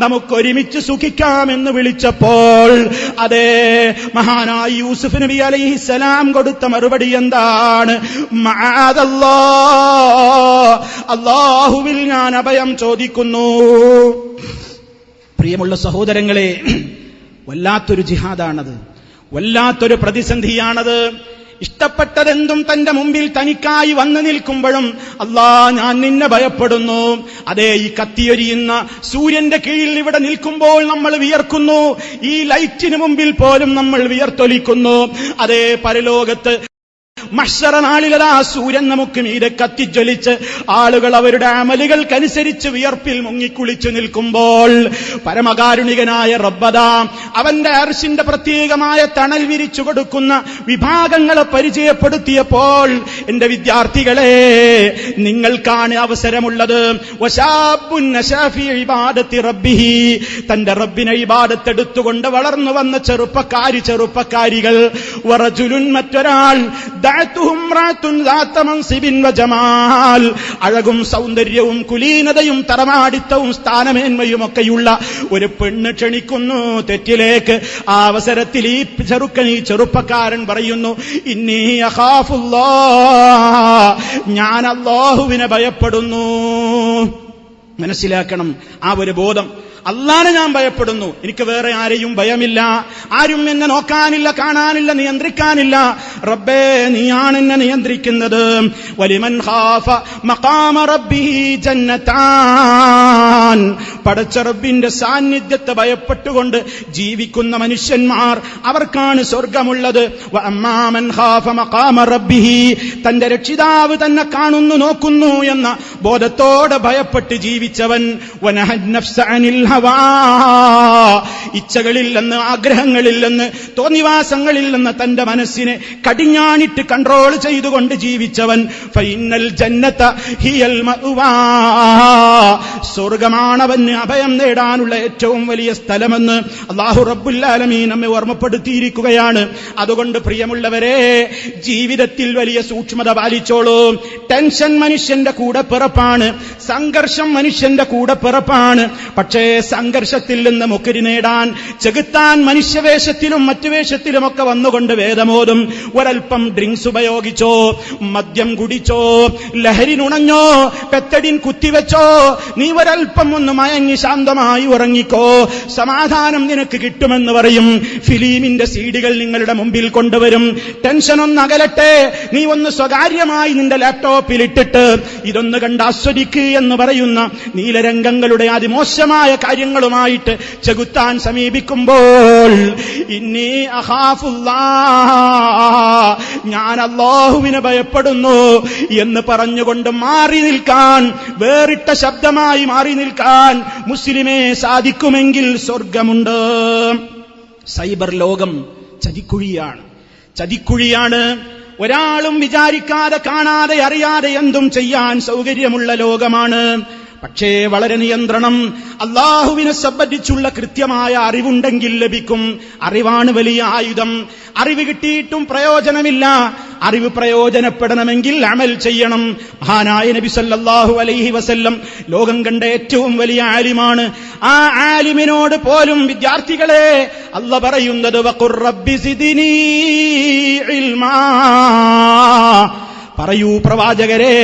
നമുക്കൊരുമിച്ച് സുഖിക്കാമെന്ന് വിളിച്ചപ്പോൾ അതേ മഹാനായ യൂസുഫ് നബി അലൈഹിസ്സലാം കൊടുത്ത മറുപടി എന്താണ്? മഅദല്ലാഹ്, അല്ലാഹുവിൽ ഞാൻ അഭയം ചോദിക്കുന്നു. പ്രിയമുള്ള സഹോദരങ്ങളെ, വല്ലാത്തൊരു ജിഹാദാണത്, വല്ലാത്തൊരു പ്രതിസന്ധിയാണത്. ഇഷ്ടപ്പെട്ടതെന്തും തന്റെ മുമ്പിൽ തനിക്കായി വന്നു നിൽക്കുമ്പോഴും അല്ലാ, ഞാൻ നിന്നെ ഭയപ്പെടുന്നു. അതേ, ഈ കത്തിയൊരിയുന്ന സൂര്യന്റെ കീഴിൽ ഇവിടെ നിൽക്കുമ്പോൾ നമ്മൾ വിയർക്കുന്നു, ഈ ലൈറ്റിന് മുമ്പിൽ പോലും നമ്മൾ വിയർത്തൊലിക്കുന്നു. അതേ, പരലോകത്ത് മഹ്ശറ നാളിലതാ സൂര്യൻ നമുക്ക് മീതെ കത്തിജ്വലിച്ച് ആളുകൾ അവരുടെ അമലുകൾക്കനുസരിച്ച് വിയർപ്പിൽ മുങ്ങിക്കുളിച്ചു നിൽക്കുമ്പോൾ പരമകാരുണികനായ റബ്ബദാ അവന്റെ അർശിന്റെ പ്രത്യേകമായ തണൽ വിരിച്ചു കൊടുക്കുന്ന വിഭാഗങ്ങളെ പരിചയപ്പെടുത്തിയപ്പോൾ, എന്റെ വിദ്യാർത്ഥികളെ, നിങ്ങൾക്കാണ് അവസരമുള്ളത്. വശാബുൻ നശാ ഫീ ഇബാദത്തി റബ്ബിഹി, തന്റെ റബ്ബിനെ ഇബാദത്തെടുത്തുകൊണ്ട് വളർന്നു വന്ന ചെറുപ്പക്കാരികൾ. വറജുലുൻ, മറ്റൊരാൾ, അഴകും സൗന്ദര്യവും കുലീനതയും തറമാടിത്തവും സ്ഥാനമേന്മയുമൊക്കെയുള്ള ഒരു പെണ്ണ് ക്ഷണിക്കുന്നു തെറ്റിലേക്ക്. ആ അവസരത്തിൽ ഈ ചെറുപ്പക്കാരൻ പറയുന്നു, ഇന്നീ അഖാഫുല്ലാഹ്, ഞാൻ അല്ലാഹുവിനെ ഭയപ്പെടുന്നു. മനസ്സിലാക്കണം ആ ഒരു ബോധം. അല്ലാഹനെ ഞാൻ ഭയപ്പെടുന്നു, എനിക്ക് വേറെ ആരെയും ഭയമില്ല, ആരും എന്നെ നോക്കാനില്ല, കാണാനില്ല, നിയന്ത്രിക്കാനില്ല. റബ്ബേ, നീയാണ് എന്നെ നിയന്ത്രിക്കുന്നത്. വലിമൻ ഖാഫ മഖാമ റബ്ബിഹി ജന്നതാൻ, പടച്ച റബ്ബിന്റെ സാന്നിധ്യത്തെ ഭയപ്പെട്ടുകൊണ്ട് ജീവിക്കുന്ന മനുഷ്യന്മാർ, അവർക്കാണ് സ്വർഗമുള്ളത്. വഅമ്മാ മൻ ഖാഫ മഖാമ റബ്ബിഹി, തന്റെ രക്ഷിതാവ് തന്നെ കാണുന്നു, നോക്കുന്നു എന്ന ബോധത്തോടെ ഭയപ്പെട്ട് ജീവിച്ചവൻ, വനഹൻ നഫ്സ അനിൽ ഹവാ, ഇച്ഛകളിൽ നിന്ന്, ആഗ്രഹങ്ങൾ വികാരങ്ങളിൽ നിന്ന്, തോന്നിവാസങ്ങളിൽ നിന്ന് തന്റെ മനസ്സിനെ കടിഞ്ഞാണിട്ട് കൺട്രോൾ ചെയ്തുകൊണ്ട് ജീവിച്ചവൻ ഫൈനൽ ജന്നത ഹിയൽ മഅ്വാ, സ്വർഗ്ഗമാണവന് അഭയം നേടാനുള്ള ഏറ്റവും വലിയ സ്ഥലമെന്ന് അല്ലാഹു റബ്ബുൽ ആലമീൻ നമ്മെ ഓർമ്മപ്പെടുത്തിയിരിക്കുകയാണ്. അതുകൊണ്ട് പ്രിയമുള്ളവരെ, ജീവിതത്തിൽ വലിയ സൂക്ഷ്മത പാലിച്ചോളൂ. ടെൻഷൻ മനുഷ്യന്റെ കൂടപ്പിറപ്പാണ്, സംഘർഷം മനുഷ്യന്റെ കൂടപ്പിറപ്പാണ്. പക്ഷേ സംഘർഷത്തിൽ നിന്ന് മുക്തി നേടാൻ ചെകുത്താൻ മനുഷ്യവേഷത്തിലും മറ്റു വേഷത്തിലുമൊക്കെ വന്നുകൊണ്ട് വേദമോതും. ഒരൽപ്പം ഡ്രിങ്ക്സ് ഉപയോഗിച്ചോ, മദ്യം കുടിച്ചോ, ലഹരി നുണഞ്ഞോ, പെത്തടിൻ കുത്തിവെച്ചോ, നീ ഒരൽപ്പം ഒന്ന് മയങ്ങി ശാന്തമായി ഉറങ്ങിക്കോ, സമാധാനം നിനക്ക് കിട്ടുമെന്ന് പറയും. ഫിലിമിന്റെ സീഡികൾ നിങ്ങളുടെ മുമ്പിൽ കൊണ്ടുവരും. ടെൻഷൻ ഒന്ന് അകലട്ടെ, നീ ഒന്ന് സ്വകാര്യമായി നിന്റെ ലാപ്ടോപ്പിൽ ഇട്ടിട്ട് ഇതൊന്ന് കണ്ട് ആസ്വദിക്ക് എന്ന് പറയുന്ന നീലരംഗങ്ങളുടെ അതിമോശമായ കാര്യങ്ങളുമായിട്ട് ചെകുത്താൻ സമീപിക്കുമ്പോൾ ഇന്നി അഖാഫുല്ലാഹ്, ഞാൻ അല്ലാഹുവിനെ ഭയപ്പെടുന്നു എന്ന് പറഞ്ഞുകൊണ്ട് മാറി നിൽക്കാൻ, വേറിട്ട ശബ്ദമായി മാറി നിൽക്കാൻ മുസ്ലിമേ സാധിക്കുമെങ്കിൽ സ്വർഗമുണ്ട്. സൈബർ ലോകം ചതിക്കുഴിയാണ്. ഒരാളും വിചാരിക്കാതെ, കാണാതെ, അറിയാതെ എന്തും ചെയ്യാൻ സൗകര്യമുള്ള ലോകമാണ്. പക്ഷേ വളരെ നിയന്ത്രണം, അല്ലാഹുവിനെ സംബന്ധിച്ചുള്ള കൃത്യമായ അറിവുണ്ടെങ്കിൽ ലഭിക്കും. അറിവാണ് വലിയ ആയുധം. അറിവ് കിട്ടിയിട്ടും പ്രയോജനമില്ല. അറിവ് പ്രയോജനപ്പെടണമെങ്കിൽ അമൽ ചെയ്യണം. മഹാനായ നബി സല്ലല്ലാഹു അലൈഹി വസല്ലം ലോകം കണ്ട ഏറ്റവും വലിയ ആലിമാണ്. ആ ആലിമിനോട് പോലും വിദ്യാർത്ഥികളെ അല്ലാഹു പറയുന്നത് വഖുർ റബ്ബി സിദ്നി ഇൽമാ, പറയൂ പ്രവാചകരെ,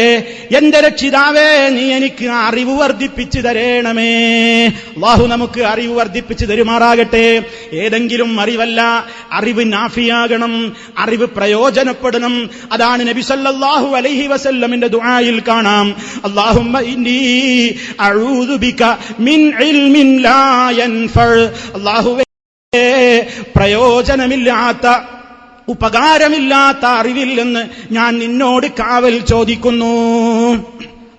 എന്റെ രക്ഷിതാവേ, നീ എനിക്ക് അറിവ് വർദ്ധിപ്പിച്ചു തരണമേ. അല്ലാഹു നമുക്ക് അറിവ് വർദ്ധിപ്പിച്ചു തരുമാറാകട്ടെ. ഏതെങ്കിലും അറിവല്ല, അറിവ് നാഫിയാകണം, അറിവ് പ്രയോജനപ്പെടണം. അതാണ് നബി സല്ലല്ലാഹു അലൈഹി വസല്ലമിന്റെ ദുആയിൽ കാണാം, അല്ലാഹുമ്മ ഇന്നി അഊദു ബിക മിൻ ഇൽമിൻ ലാ യൻഫഅ, അല്ലാഹുവേ, പ്രയോജനമില്ലാത്ത, ഉപകാരമില്ലാത്ത അറിവിൽ നിന്ന് ഞാൻ നിന്നോട് കാവൽ ചോദിക്കുന്നു.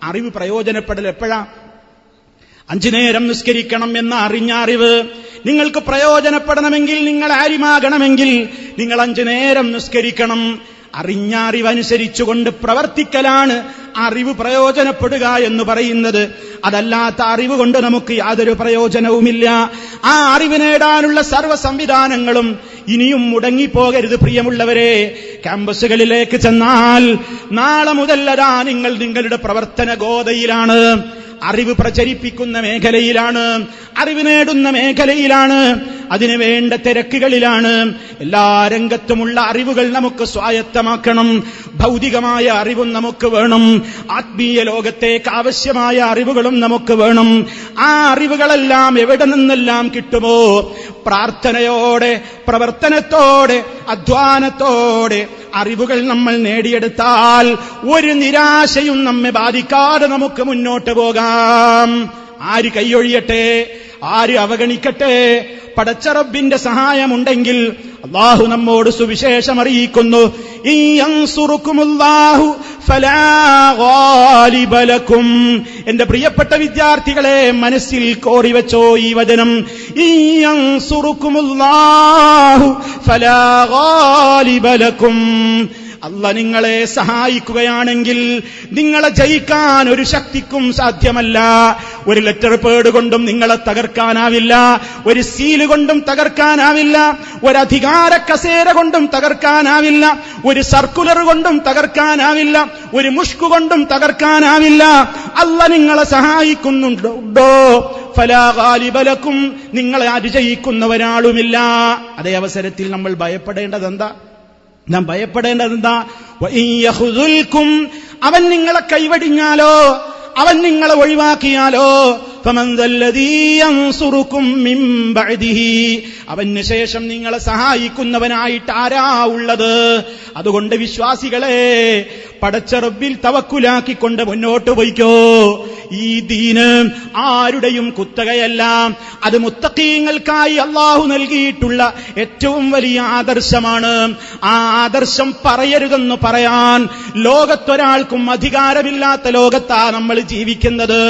അറിവ് പ്രയോജനപ്പെടൽ എപ്പോഴാ? 5 നേരം നിസ്കരിക്കണം എന്ന അറിഞ്ഞ അറിവ് നിങ്ങൾക്ക് പ്രയോജനപ്പെടണമെങ്കിൽ, നിങ്ങൾ ആലിമാകണമെങ്കിൽ നിങ്ങൾ 5 നേരം നിസ്കരിക്കണം. അറിഞ്ഞ അറിവനുസരിച്ചുകൊണ്ട് പ്രവർത്തിക്കലാണ് അറിവ് പ്രയോജനപ്പെടുക എന്ന് പറയുന്നത്. അതല്ലാത്ത അറിവ് കൊണ്ട് നമുക്ക് യാതൊരു പ്രയോജനവുമില്ല. ആ അറിവ് നേടാനുള്ള സർവ്വ സംവിധാനങ്ങളും ഇനിയും മുടങ്ങിപ്പോകരുത് പ്രിയമുള്ളവരെ. ക്യാമ്പസുകളിലേക്ക് ചെന്നാൽ നാളെ മുതൽ അതാ നിങ്ങൾ നിങ്ങളുടെ പ്രവർത്തന ഗോതയിലാണ്, അറിവ് പ്രചരിപ്പിക്കുന്ന മേഖലയിലാണ്, അറിവ് നേടുന്ന മേഖലയിലാണ്, അതിനു വേണ്ട തിരക്കുകളിലാണ്. എല്ലാ രംഗത്തുമുള്ള അറിവുകൾ നമുക്ക് സ്വായത്തമാക്കണം. ഭൗതികമായ അറിവും നമുക്ക് വേണം, ആത്മീയ ലോകത്തേക്ക് ആവശ്യമായ അറിവുകളും നമുക്ക് വേണം. ആ അറിവുകളെല്ലാം എവിടെ നിന്നെല്ലാം കിട്ടുമോ? പ്രാർത്ഥനയോടെ, പ്രവർത്തനത്തോടെ, അധ്വാനത്തോടെ അറിവുകൾ നമ്മൾ നേടിയെടുത്താൽ ഒരു നിരാശയും നമ്മെ ബാധിക്കാതെ നമുക്ക് മുന്നോട്ട് പോകാം. ആര് കൈയൊഴിയട്ടെ, ആര് അവഗണിക്കട്ടെ, പടച്ച റബ്ബിന്റെ സഹായമുണ്ടെങ്കിൽ അല്ലാഹു നമ്മോട് സുവിശേഷം അറിയിക്കുന്നു, ഇൻയൻസുറുകുമുല്ലാഹു ഫലാ ഗാലിബ ലക്കും. എന്റെ പ്രിയപ്പെട്ട വിദ്യാർത്ഥികളെ, മനസ്സിൽ കോറിവെച്ചോ ഈ വചനം, ഇൻയൻസുറുകുമുല്ലാഹു ഫലാ ഗാലിബ ലക്കും. അല്ലാഹ് നിങ്ങളെ സഹായിക്കുകയാണെങ്കിൽ നിങ്ങളെ ജയിക്കാൻ ഒരു ശക്തിക്കും സാധ്യമല്ല. ഒരു ലെറ്റർ പേഡ് കൊണ്ടും നിങ്ങളെ തകർക്കാനാവില്ല, ഒരു സീല് കൊണ്ടും തകർക്കാനാവില്ല, ഒരു അധികാര കസേര കൊണ്ടും തകർക്കാനാവില്ല, ഒരു സർക്കുലർ കൊണ്ടും തകർക്കാനാവില്ല, ഒരു മുഷ്കു കൊണ്ടും തകർക്കാനാവില്ല. അല്ലാഹ് നിങ്ങളെ സഹായിക്കുന്നുണ്ടോ? ഫലാ ഗാലിബ ലക്കും, നിങ്ങളെ അതിജയിക്കുന്ന ഒരാളുമില്ല. അതേ അവസരത്തിൽ നമ്മൾ ഭയപ്പെടേണ്ടതെന്താ? നാം ഭയപ്പെടേണ്ടതെന്താ? വഇയഖുദുൽകും, അവൻ നിങ്ങളെ കൈവടിഞ്ഞാലോ, അവൻ നിങ്ങളെ ഒഴിവാക്കിയാലോ, ഫമൻ ദല്ലദീ യൻസുറുകും മിൻ ബഅദിഹി, അവന് ശേഷം നിങ്ങളെ സഹായിക്കുന്നവനായിട്ട് ആരാ ഉള്ളത്? അതുകൊണ്ട് വിശ്വാസികളെ, പടച്ച റബ്ബിൽ തവക്കുലാക്കിക്കൊണ്ട് മുന്നോട്ട് പോയിക്കോ. ഈ ദീന് ആരുടെയും കുത്തകയല്ല, അത് മുത്തഖീങ്ങൾക്കായി അല്ലാഹു നൽകിയിട്ടുള്ള ഏറ്റവും വലിയ ആദർശമാണ്. ആ ആദർശം പറയരുതെന്ന് പറയാൻ ലോകത്തൊരാൾക്കും അധികാരമില്ലാത്ത ലോകത്താ നമ്മൾ ജീവിക്കുന്നത്.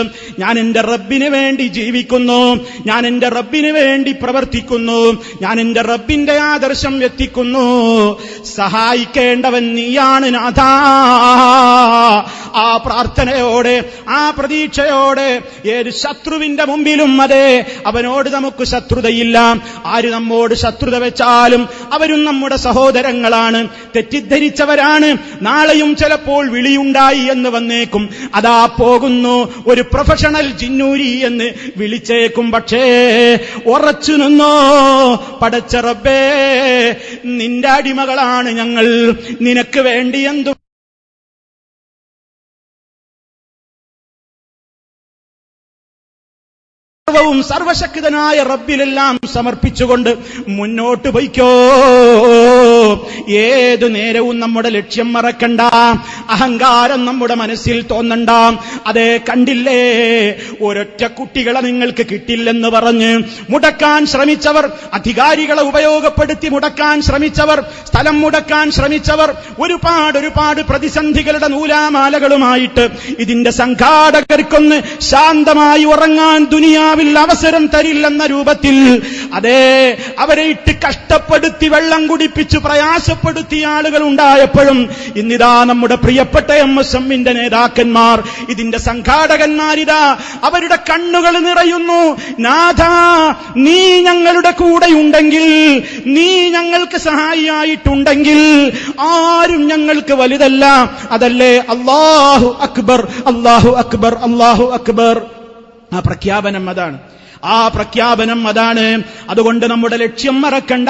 ഞാൻ എന്റെ റബ്ബിന് വേണ്ടി ജീവിക്കുന്നു, ഞാൻ എന്റെ റബ്ബിന് വേണ്ടി പ്രവർത്തിക്കുന്നു, ഞാൻ എന്റെ റബ്ബിന്റെ ആദർശം എത്തിക്കുന്നു. സഹായിക്കേണ്ടവൻ നീയാണ് നാഥാ. ആ പ്രാർത്ഥനയോടെ, ആ പ്രതീക്ഷയോടെ ഏത് ശത്രുവിന്റെ മുമ്പിലും അതെ അവനോട് നമുക്ക് ശത്രുതയില്ല. ആര് നമ്മോട് ശത്രുത വെച്ചാലും അവരും നമ്മുടെ സഹോദരങ്ങളാണ്. തെറ്റിദ്ധരിച്ചവരാണ്. നാളെയും ചിലപ്പോൾ വിളിയുണ്ടായി എന്ന് വന്നേക്കും, അതാ പോകുന്നു ഒരു പ്രൊഫഷണൽ ജിന്നൂരി എന്ന് വിളിച്ചേക്കും. പക്ഷേ ഉറച്ചു നിന്നോ, പടച്ച റബ്ബേ നിന്റെ അടിമകളാണ് ഞങ്ങൾ, നിനക്ക് വേണ്ടി എന്തു സർവശക്തനായ റബ്ബിലെല്ലാം സമർപ്പിച്ചുകൊണ്ട് മുന്നോട്ട് പോയിക്കോ. ഏതു നേരവും നമ്മുടെ ലക്ഷ്യം മറക്കണ്ട, അഹങ്കാരം നമ്മുടെ മനസ്സിൽ തോന്നണ്ട. അതേ കണ്ടില്ലേ, ഒരൊറ്റ കുട്ടികളെ നിങ്ങൾക്ക് കിട്ടില്ലെന്ന് പറഞ്ഞ് മുടക്കാൻ ശ്രമിച്ചവർ, അധികാരികളെ ഉപയോഗപ്പെടുത്തി മുടക്കാൻ ശ്രമിച്ചവർ, സ്ഥലം മുടക്കാൻ ശ്രമിച്ചവർ, ഒരുപാട് പ്രതിസന്ധികളുടെ നൂലാമാലകളുമായിട്ട് ഇതിന്റെ സംഘാടകർക്കൊന്ന് ശാന്തമായി ഉറങ്ങാൻ ദുനിയാവിൽ അവസരം തരില്ലെന്ന രൂപത്തിൽ അതേ അവരെ ഇട്ട് കഷ്ടപ്പെടുത്തി വെള്ളം കുടിപ്പിച്ച് പ്രയാസപ്പെടുത്തിയ ആളുകൾ ഉണ്ടായപ്പോഴും ഇന്നിതാ നമ്മുടെ പ്രിയപ്പെട്ട MSMന്റെ നേതാക്കന്മാർ, ഇതിന്റെ സംഘാടകന്മാരിതാ അവരുടെ കണ്ണുകൾ നിറയുന്നു. നാഥാ, നീ ഞങ്ങളുടെ കൂടെയുണ്ടെങ്കിൽ, നീ ഞങ്ങൾക്ക് സഹായിയായിട്ടുണ്ടെങ്കിൽ ആരും ഞങ്ങൾക്ക് വലുതല്ല. അതല്ലേ അല്ലാഹു അക്ബർ, അല്ലാഹു അക്ബർ, അല്ലാഹു അക്ബർ. ആ പ്രഖ്യാപനം അതാണ്, ആ പ്രഖ്യാപനം അതാണ്. അതുകൊണ്ട് നമ്മുടെ ലക്ഷ്യം മറക്കണ്ട.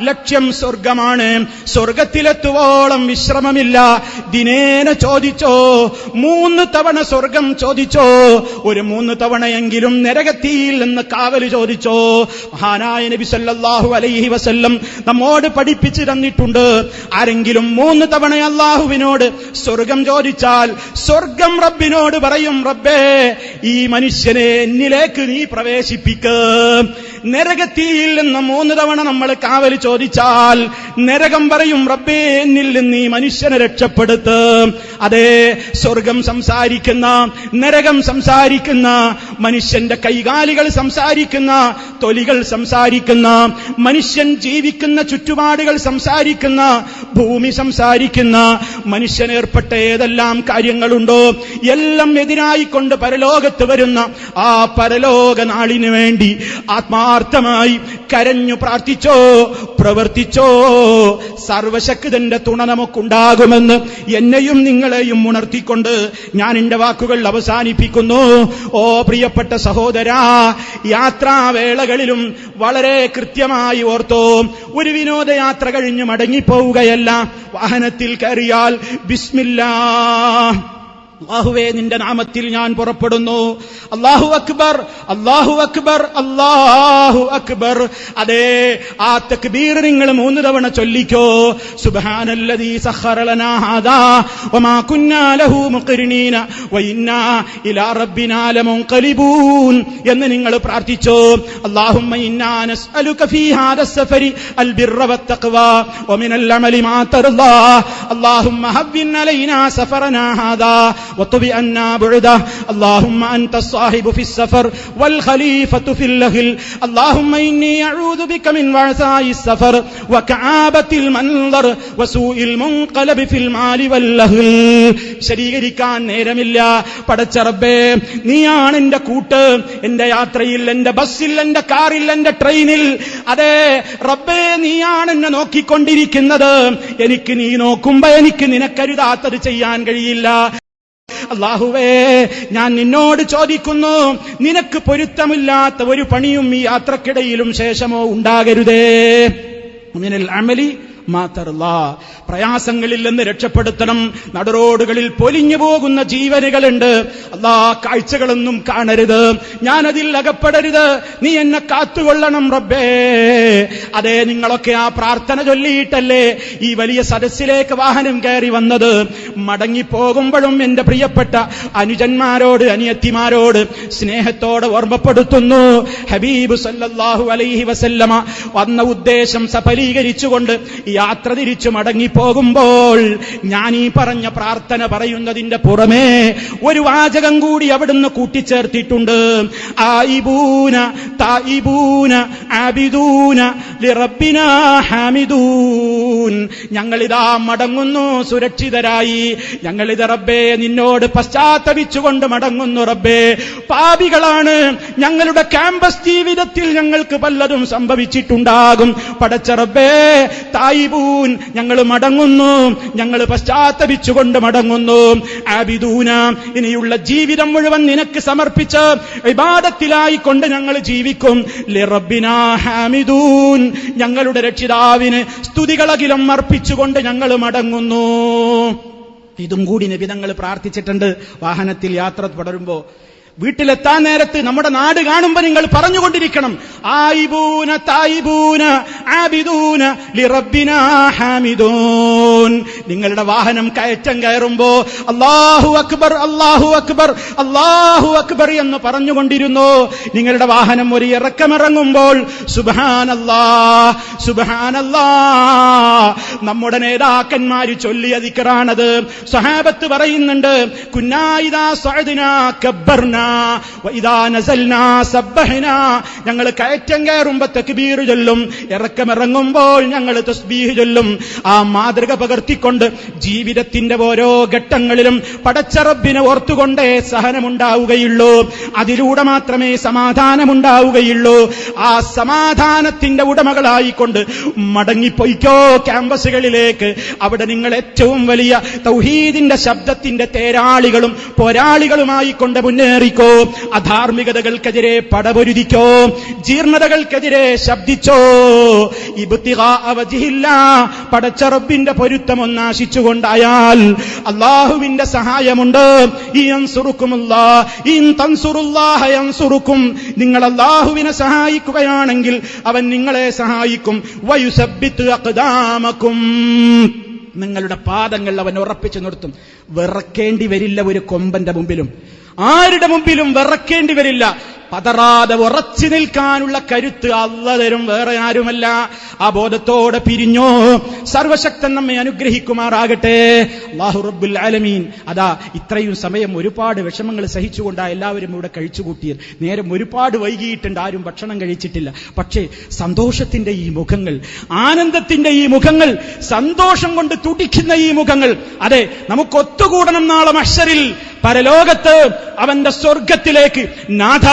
ലക്ഷ്യം സ്വർഗമാണ്. സ്വർഗത്തിലെത്തുവോളം വിശ്രമമില്ല. ദിനേന ചോദിച്ചോ, 3 തവണ സ്വർഗം ചോദിച്ചോ, ഒരു 3 തവണയെങ്കിലും നരകത്തിയിൽ നിന്ന് കാവല് ചോദിച്ചോ. മഹാനായ നബി സല്ലല്ലാഹു അലൈഹി വസല്ലം നമ്മോട് പഠിപ്പിച്ചു തന്നിട്ടുണ്ട്. ആരെങ്കിലും 3 തവണ അല്ലാഹുവിനോട് സ്വർഗം ചോദിച്ചാൽ സ്വർഗം റബ്ബിനോട് പറയും, റബ്ബേ ഈ മനുഷ്യനെ എന്നിലേക്ക് നീ നരകത്തിയിൽ നിന്ന് 3 തവണ നമ്മൾ കാവൽ ചോദിച്ചാൽ നരകം പറയും, റബ്ബേ എന്നിൽ നിന്ന് ഈ മനുഷ്യനെ രക്ഷപ്പെടുത്ത്. അതേ സ്വർഗം സംസാരിക്കുന്ന, നരകം സംസാരിക്കുന്ന, മനുഷ്യന്റെ കൈകാലുകൾ സംസാരിക്കുന്ന, തൊലികൾ സംസാരിക്കുന്ന, മനുഷ്യൻ ജീവിക്കുന്ന ചുറ്റുപാടുകൾ സംസാരിക്കുന്ന, ഭൂമി സംസാരിക്കുന്ന, മനുഷ്യനേർപ്പെട്ട ഏതെല്ലാം കാര്യങ്ങളുണ്ടോ എല്ലാം എതിരായിക്കൊണ്ട് പരലോകത്ത് വരുന്ന ആ പരലോക നാളിനു വേണ്ടി ആത്മാർത്ഥമായി കരഞ്ഞു പ്രാർത്ഥിച്ചോ, പ്രവർത്തിച്ചോ. സർവശക്തന്റെ തുണ നമുക്കുണ്ടാകുമെന്ന് എന്നെയും നിങ്ങളെയും ഉണർത്തിക്കൊണ്ട് ഞാൻ എന്റെ വാക്കുകൾ അവസാനിപ്പിക്കുന്നു. ഓ പ്രിയപ്പെട്ട സഹോദരാ, യാത്രാവേളകളിലും വളരെ കൃത്യമായി ഓർത്തോ, ഒരു വിനോദയാത്ര കഴിഞ്ഞ് മടങ്ങിപ്പോവുകയല്ല. വാഹനത്തിൽ കയറിയാൽ ബിസ്മില്ലാഹ്, അല്ലാഹുവേ നിന്റെ നാമത്തിൽ ഞാൻ പുറപ്പെടുന്നു, അല്ലാഹു അക്ബർ, അല്ലാഹു അക്ബർ, അല്ലാഹു അക്ബർ. അതേ ആ തക്ബീർ നിങ്ങൾ 3 തവണ ചൊല്ലിക്കോ. സുബ്ഹാനല്ലദീ സഖറ ലനാ ഹാദാ വമാ കുന്നാ ലഹു മുഖ്രിനീന വഇന്നാ ഇലാ റബ്ബിനാ ലമുൻഖലിബൂൻ എന്ന് നിങ്ങൾ പ്രാർത്ഥിച്ചോ. അല്ലാഹുമ്മ ഇന്നാ നസ്അലുക ഫീ ഹാദാ സഫരി അൽ ബിർറ വത്തഖ്വാ വമിനൽ അമലി മാ തർദാ. അല്ലാഹുമ്മ ഹവ്വിൻ അലൈനാ സഫറനാ ഹാദാ وطب عنا بعده. اللهم أنت الصاحب في السفر والخليفة في الأهل. اللهم إني أعوذ بك من وعثاء السفر وكآبة المنظر وسوء المنقلب في المال والأهل. ശരീകരിക്കാൻ നേരമില്ല. പടച്ച റബ്ബേ, നീയാണ് എന്റെ കൂട്ട്, എന്റെ യാത്രയിൽ, എന്റെ ബസ്സിൽ, എന്റെ കാറിൽ, എന്റെ ട്രെയിനിൽ. അതേ റബ്ബേ, നീയാണ് എന്നെ നോക്കിക്കൊണ്ടിരിക്കുന്നത്. എനിക്ക് നീ നോക്കുമ്പോ എനിക്ക് നിനക്കരുതാത്തത് ചെയ്യാൻ കഴിയില്ല. അല്ലാഹുവേ, ഞാൻ നിന്നോട് ചോദിക്കുന്നു, നിനക്ക് പൊരുത്തമില്ലാത്ത ഒരു പണിയും ഈ യാത്രക്കിടയിലും ശേഷമോ ഉണ്ടാകരുതേ. മിനൽ അമലി മാതർലാ, പ്രയാസങ്ങളിൽ നിന്ന് രക്ഷപ്പെടുത്തണം. നടുറോഡുകളിൽ പൊലിഞ്ഞു പോകുന്ന ജീവനുകളുണ്ട്. അല്ലാ, കാഴ്ചകളൊന്നും കാണരുത്, ഞാനതിൽ അകപ്പെടരുത്, നീ എന്നെ കാത്തുകൊള്ളണം റബ്ബേ. അതെ, നിങ്ങളൊക്കെ ആ പ്രാർത്ഥന ചൊല്ലിയിട്ടല്ലേ ഈ വലിയ സദസ്സിലേക്ക് വാഹനം കയറി വന്നത്. മടങ്ങിപ്പോകുമ്പോഴും എന്റെ പ്രിയപ്പെട്ട അനുജന്മാരോട് അനിയത്തിമാരോട് സ്നേഹത്തോടെ ഓർമ്മപ്പെടുത്തുന്നു, ഹബീബ് സല്ലല്ലാഹു അലൈഹി വസല്ലമ വന്ന ഉദ്ദേശം സഫലീകരിച്ചുകൊണ്ട് യാത്ര തിരിച്ചു മടങ്ങിപ്പോകുമ്പോൾ ഞാൻ ഈ പറഞ്ഞ പ്രാർത്ഥന പറയുന്നതിന്റെ പുറമേ ഒരു വാചകം കൂടി അവിടുന്ന് കൂട്ടിച്ചേർത്തിട്ടുണ്ട്. ആയിബൂന തായിബൂന ആബിദൂന ലിറബ്ബിനാ ഹാമിദൂൻ. ഞങ്ങളിതാ മടങ്ങുന്നു സുരക്ഷിതരായി. ഞങ്ങളിത് റബ്ബേ നിന്നോട് പശ്ചാത്തപിച്ചുകൊണ്ട് മടങ്ങുന്നു റബ്ബേ. പാപികളാണ്, ഞങ്ങളുടെ ക്യാമ്പസ് ജീവിതത്തിൽ ഞങ്ങൾക്ക് പലതും സംഭവിച്ചിട്ടുണ്ടാകും. പടച്ച റബ്ബേ, തായിബൂൻ, ഞങ്ങൾ മടങ്ങുന്നു, ഞങ്ങൾ പശ്ചാത്തപിച്ചുകൊണ്ട് മടങ്ങുന്നു. ആബിദൂന, ഇനിയുള്ള ജീവിതം മുഴുവൻ നിനക്ക് സമർപ്പിച്ച് ഇബാദത്തിലായിക്കൊണ്ട് ഞങ്ങൾ ജീവിക്കും. ലിറബ്ബിനാ ഹാമിദൂൻ, ഞങ്ങളുടെ രക്ഷിതാവിന് സ്തുതികളകിലും അർപ്പിച്ചുകൊണ്ട് ഞങ്ങൾ മടങ്ങുന്നു. ഇതും കൂടി നബി തങ്ങൾ പ്രാർത്ഥിച്ചിട്ടുണ്ട്. വാഹനത്തിൽ യാത്ര തുടരുമ്പോ, വീട്ടിലെത്താൻ നേരത്ത് നമ്മുടെ നാട് കാണുമ്പോ നിങ്ങൾ പറഞ്ഞുകൊണ്ടിരിക്കണം, ആയിബൂന തായിബൂന ആബിദൂന ലിറബ്ബിനാ ഹാമിദൂൻ. നിങ്ങളുടെ വാഹനം കയറ്റം കയറുമ്പോ അല്ലാഹു അക്ബർ അല്ലാഹു അക്ബർ അല്ലാഹു അക്ബർ എന്ന് പറഞ്ഞുകൊണ്ടിരുന്നു. നിങ്ങളുടെ വാഹനം ഒരു ഇറക്കമിറങ്ങുമ്പോൾ സുബ്ഹാനല്ലാഹ് സുബ്ഹാനല്ലാഹ്, നമ്മുടെ നേതാക്കന്മാര് ചൊല്ലിയ ദിക്റാണത്. സ്വഹാബത്ത് പറയുന്നുണ്ട്, കുന്നാ ഇദാ സഅദ്നാ കബ്ബർനാ വഇദാ നസൽനാ സബ്ബഹ്നാ. ഞങ്ങൾ കയറ്റം കയറുമ്പോ തക്ബീർ ചൊല്ലും, ഇറക്കമിറങ്ങുമ്പോൾ ഞങ്ങൾ തസ്ബീഹ് ചൊല്ലും. ആ മാതൃക പകർത്തിക്കൊണ്ട് ജീവിതത്തിന്റെ ഓരോ ഘട്ടങ്ങളിലും പടച്ച റബ്ബിനെ ഓർത്തുകൊണ്ടേ സഹനമുണ്ടാവുകയുള്ളൂ. അതിലൂടെ മാത്രമേ സമാധാനമുണ്ടാവുകയുള്ളൂ. ആ സമാധാനത്തിന്റെ ഉടമകളായിക്കൊണ്ട് മടങ്ങിപ്പോയിക്കോ ക്യാമ്പസുകളിലേക്ക്. അവിടെ നിങ്ങൾ ഏറ്റവും വലിയ തൗഹീദിന്റെ ശബ്ദത്തിന്റെ തേരാളികളും പോരാളികളുമായിക്കൊണ്ട് മുന്നേറി. അധാർമികതകൾക്കെതിരെ പടപൊരുതിക്കോ, ജീർണതകൾക്കെതിരെ ശബ്ദിച്ചോ. ഇബ്തിഗാ വജ്ഹില്ലാ, പടച്ച റബ്ബിന്റെ പൊരുത്തം ഒന്നാശിച്ചുകൊണ്ടായാൽ അല്ലാഹുവിന്റെ സഹായമുണ്ട്. ഇൻ തൻസുറുല്ലാഹ യൻസുറുക്കും, നിങ്ങൾ അല്ലാഹുവിനെ സഹായിക്കുകയാണെങ്കിൽ അവൻ നിങ്ങളെ സഹായിക്കും. വയുസബ്ബിത് അഖ്ദാമക്കും, നിങ്ങളുടെ പാദങ്ങൾ അവൻ ഉറപ്പിച്ചു നിർത്തും. വിറക്കേണ്ടി വരില്ല ഒരു കൊമ്പന്റെ മുമ്പിലും, ആരുടെ മുമ്പിലും വിറക്കേണ്ടി വരില്ല. പതറാതെ ഉറച്ചു നിൽക്കാനുള്ള കരുത്ത് അല്ലാഹു തരും, വേറെ ആരുമല്ല. ആ ബോധത്തോടെ പിരിഞ്ഞോ. സർവശക്തൻ നമ്മെ അനുഗ്രഹിക്കുമാറാകട്ടെ. അല്ലാഹു റബ്ബുൽ ആലമീൻ. അതാ ഇത്രയും സമയം ഒരുപാട് വിഷമങ്ങൾ സഹിച്ചുകൊണ്ടാ എല്ലാവരും ഇവിടെ കഴിച്ചുകൂട്ടിയത്. നേരം ഒരുപാട് വൈകിയിട്ടുണ്ട്, ആരും ഭക്ഷണം കഴിച്ചിട്ടില്ല. പക്ഷേ സന്തോഷത്തിന്റെ ഈ മുഖങ്ങൾ, ആനന്ദത്തിന്റെ ഈ മുഖങ്ങൾ, സന്തോഷം കൊണ്ട് തുടിക്കുന്ന ഈ മുഖങ്ങൾ, അതെ, നമുക്ക് ഒത്തുകൂടണം നാളെ മഹ്ശറിൽ, പരലോകത്ത് അവന്റെ സ്വർഗത്തിലേക്ക്. നാഥ,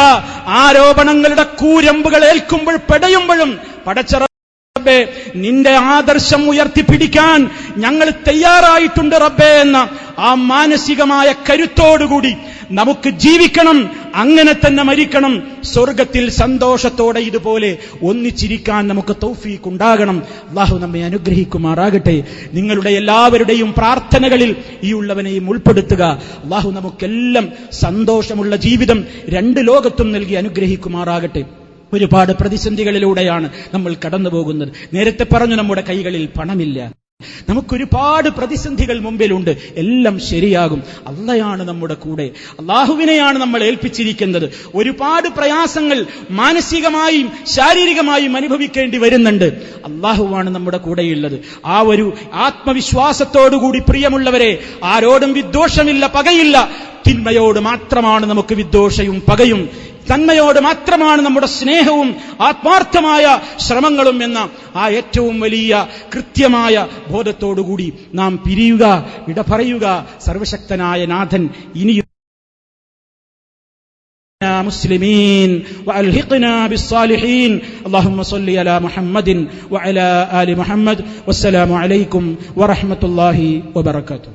ആരോപണങ്ങളുടെ കൂരമ്പുകൾ ഏൽക്കുമ്പോൾ പെടയുമ്പോഴും പടച്ച റബ്ബേ നിന്റെ ആദർശം ഉയർത്തിപ്പിടിക്കാൻ ഞങ്ങൾ തയ്യാറായിട്ടുണ്ട് റബ്ബേ എന്ന ആ മാനസികമായ കരുത്തോടുകൂടി നമുക്ക് ജീവിക്കണം. അങ്ങനെ തന്നെ മരിക്കണം. സ്വർഗത്തിൽ സന്തോഷത്തോടെ ഇതുപോലെ ഒന്നിച്ചിരിക്കാൻ നമുക്ക് തൗഫീഖ് ഉണ്ടാകണം. അല്ലാഹു നമ്മെ അനുഗ്രഹിക്കുമാറാകട്ടെ. നിങ്ങളുടെ എല്ലാവരുടെയും പ്രാർത്ഥനകളിൽ ഈ ഉള്ളവനെയും ഉൾപ്പെടുത്തുക. അല്ലാഹു നമുക്കെല്ലാം സന്തോഷമുള്ള ജീവിതം രണ്ട് ലോകത്തും നൽകി അനുഗ്രഹിക്കുമാറാകട്ടെ. ഒരുപാട് പ്രതിസന്ധികളിലൂടെയാണ് നമ്മൾ കടന്നു പോകുന്നത്. നേരത്തെ പറഞ്ഞു, നമ്മുടെ കൈകളിൽ പണമില്ല, നമുക്കൊരുപാട് പ്രതിസന്ധികൾ മുമ്പിലുണ്ട്. എല്ലാം ശരിയാകും. അള്ളയാണ് നമ്മുടെ കൂടെ, അള്ളാഹുവിനെയാണ് നമ്മൾ ഏൽപ്പിച്ചിരിക്കുന്നത്. ഒരുപാട് പ്രയാസങ്ങൾ മാനസികമായും ശാരീരികമായും അനുഭവിക്കേണ്ടി വരുന്നുണ്ട്. അള്ളാഹുവാണ് നമ്മുടെ കൂടെയുള്ളത്. ആ ഒരു ആത്മവിശ്വാസത്തോടുകൂടി പ്രിയമുള്ളവരെ, ആരോടും വിദ്വേഷമില്ല, പകയില്ല. തിന്മയോട് മാത്രമാണ് നമുക്ക് വിദ്വേഷവും പകയും. തന്മയോട് മാത്രമാണ് നമ്മുടെ സ്നേഹവും ആത്മാർത്ഥമായ ശ്രമങ്ങളും എന്ന ആ ഏറ്റവും വലിയ കൃത്യമായ ബോധത്തോടുകൂടി നാം പിരിയുക, വിട പറയുക. സർവശക്തനായ നാഥൻ ഇനിയും مسلمين وألحقنا بالصالحين. اللهم صل على محمد وعلى آل محمد. والسلام عليكم ورحمة الله وبركاته.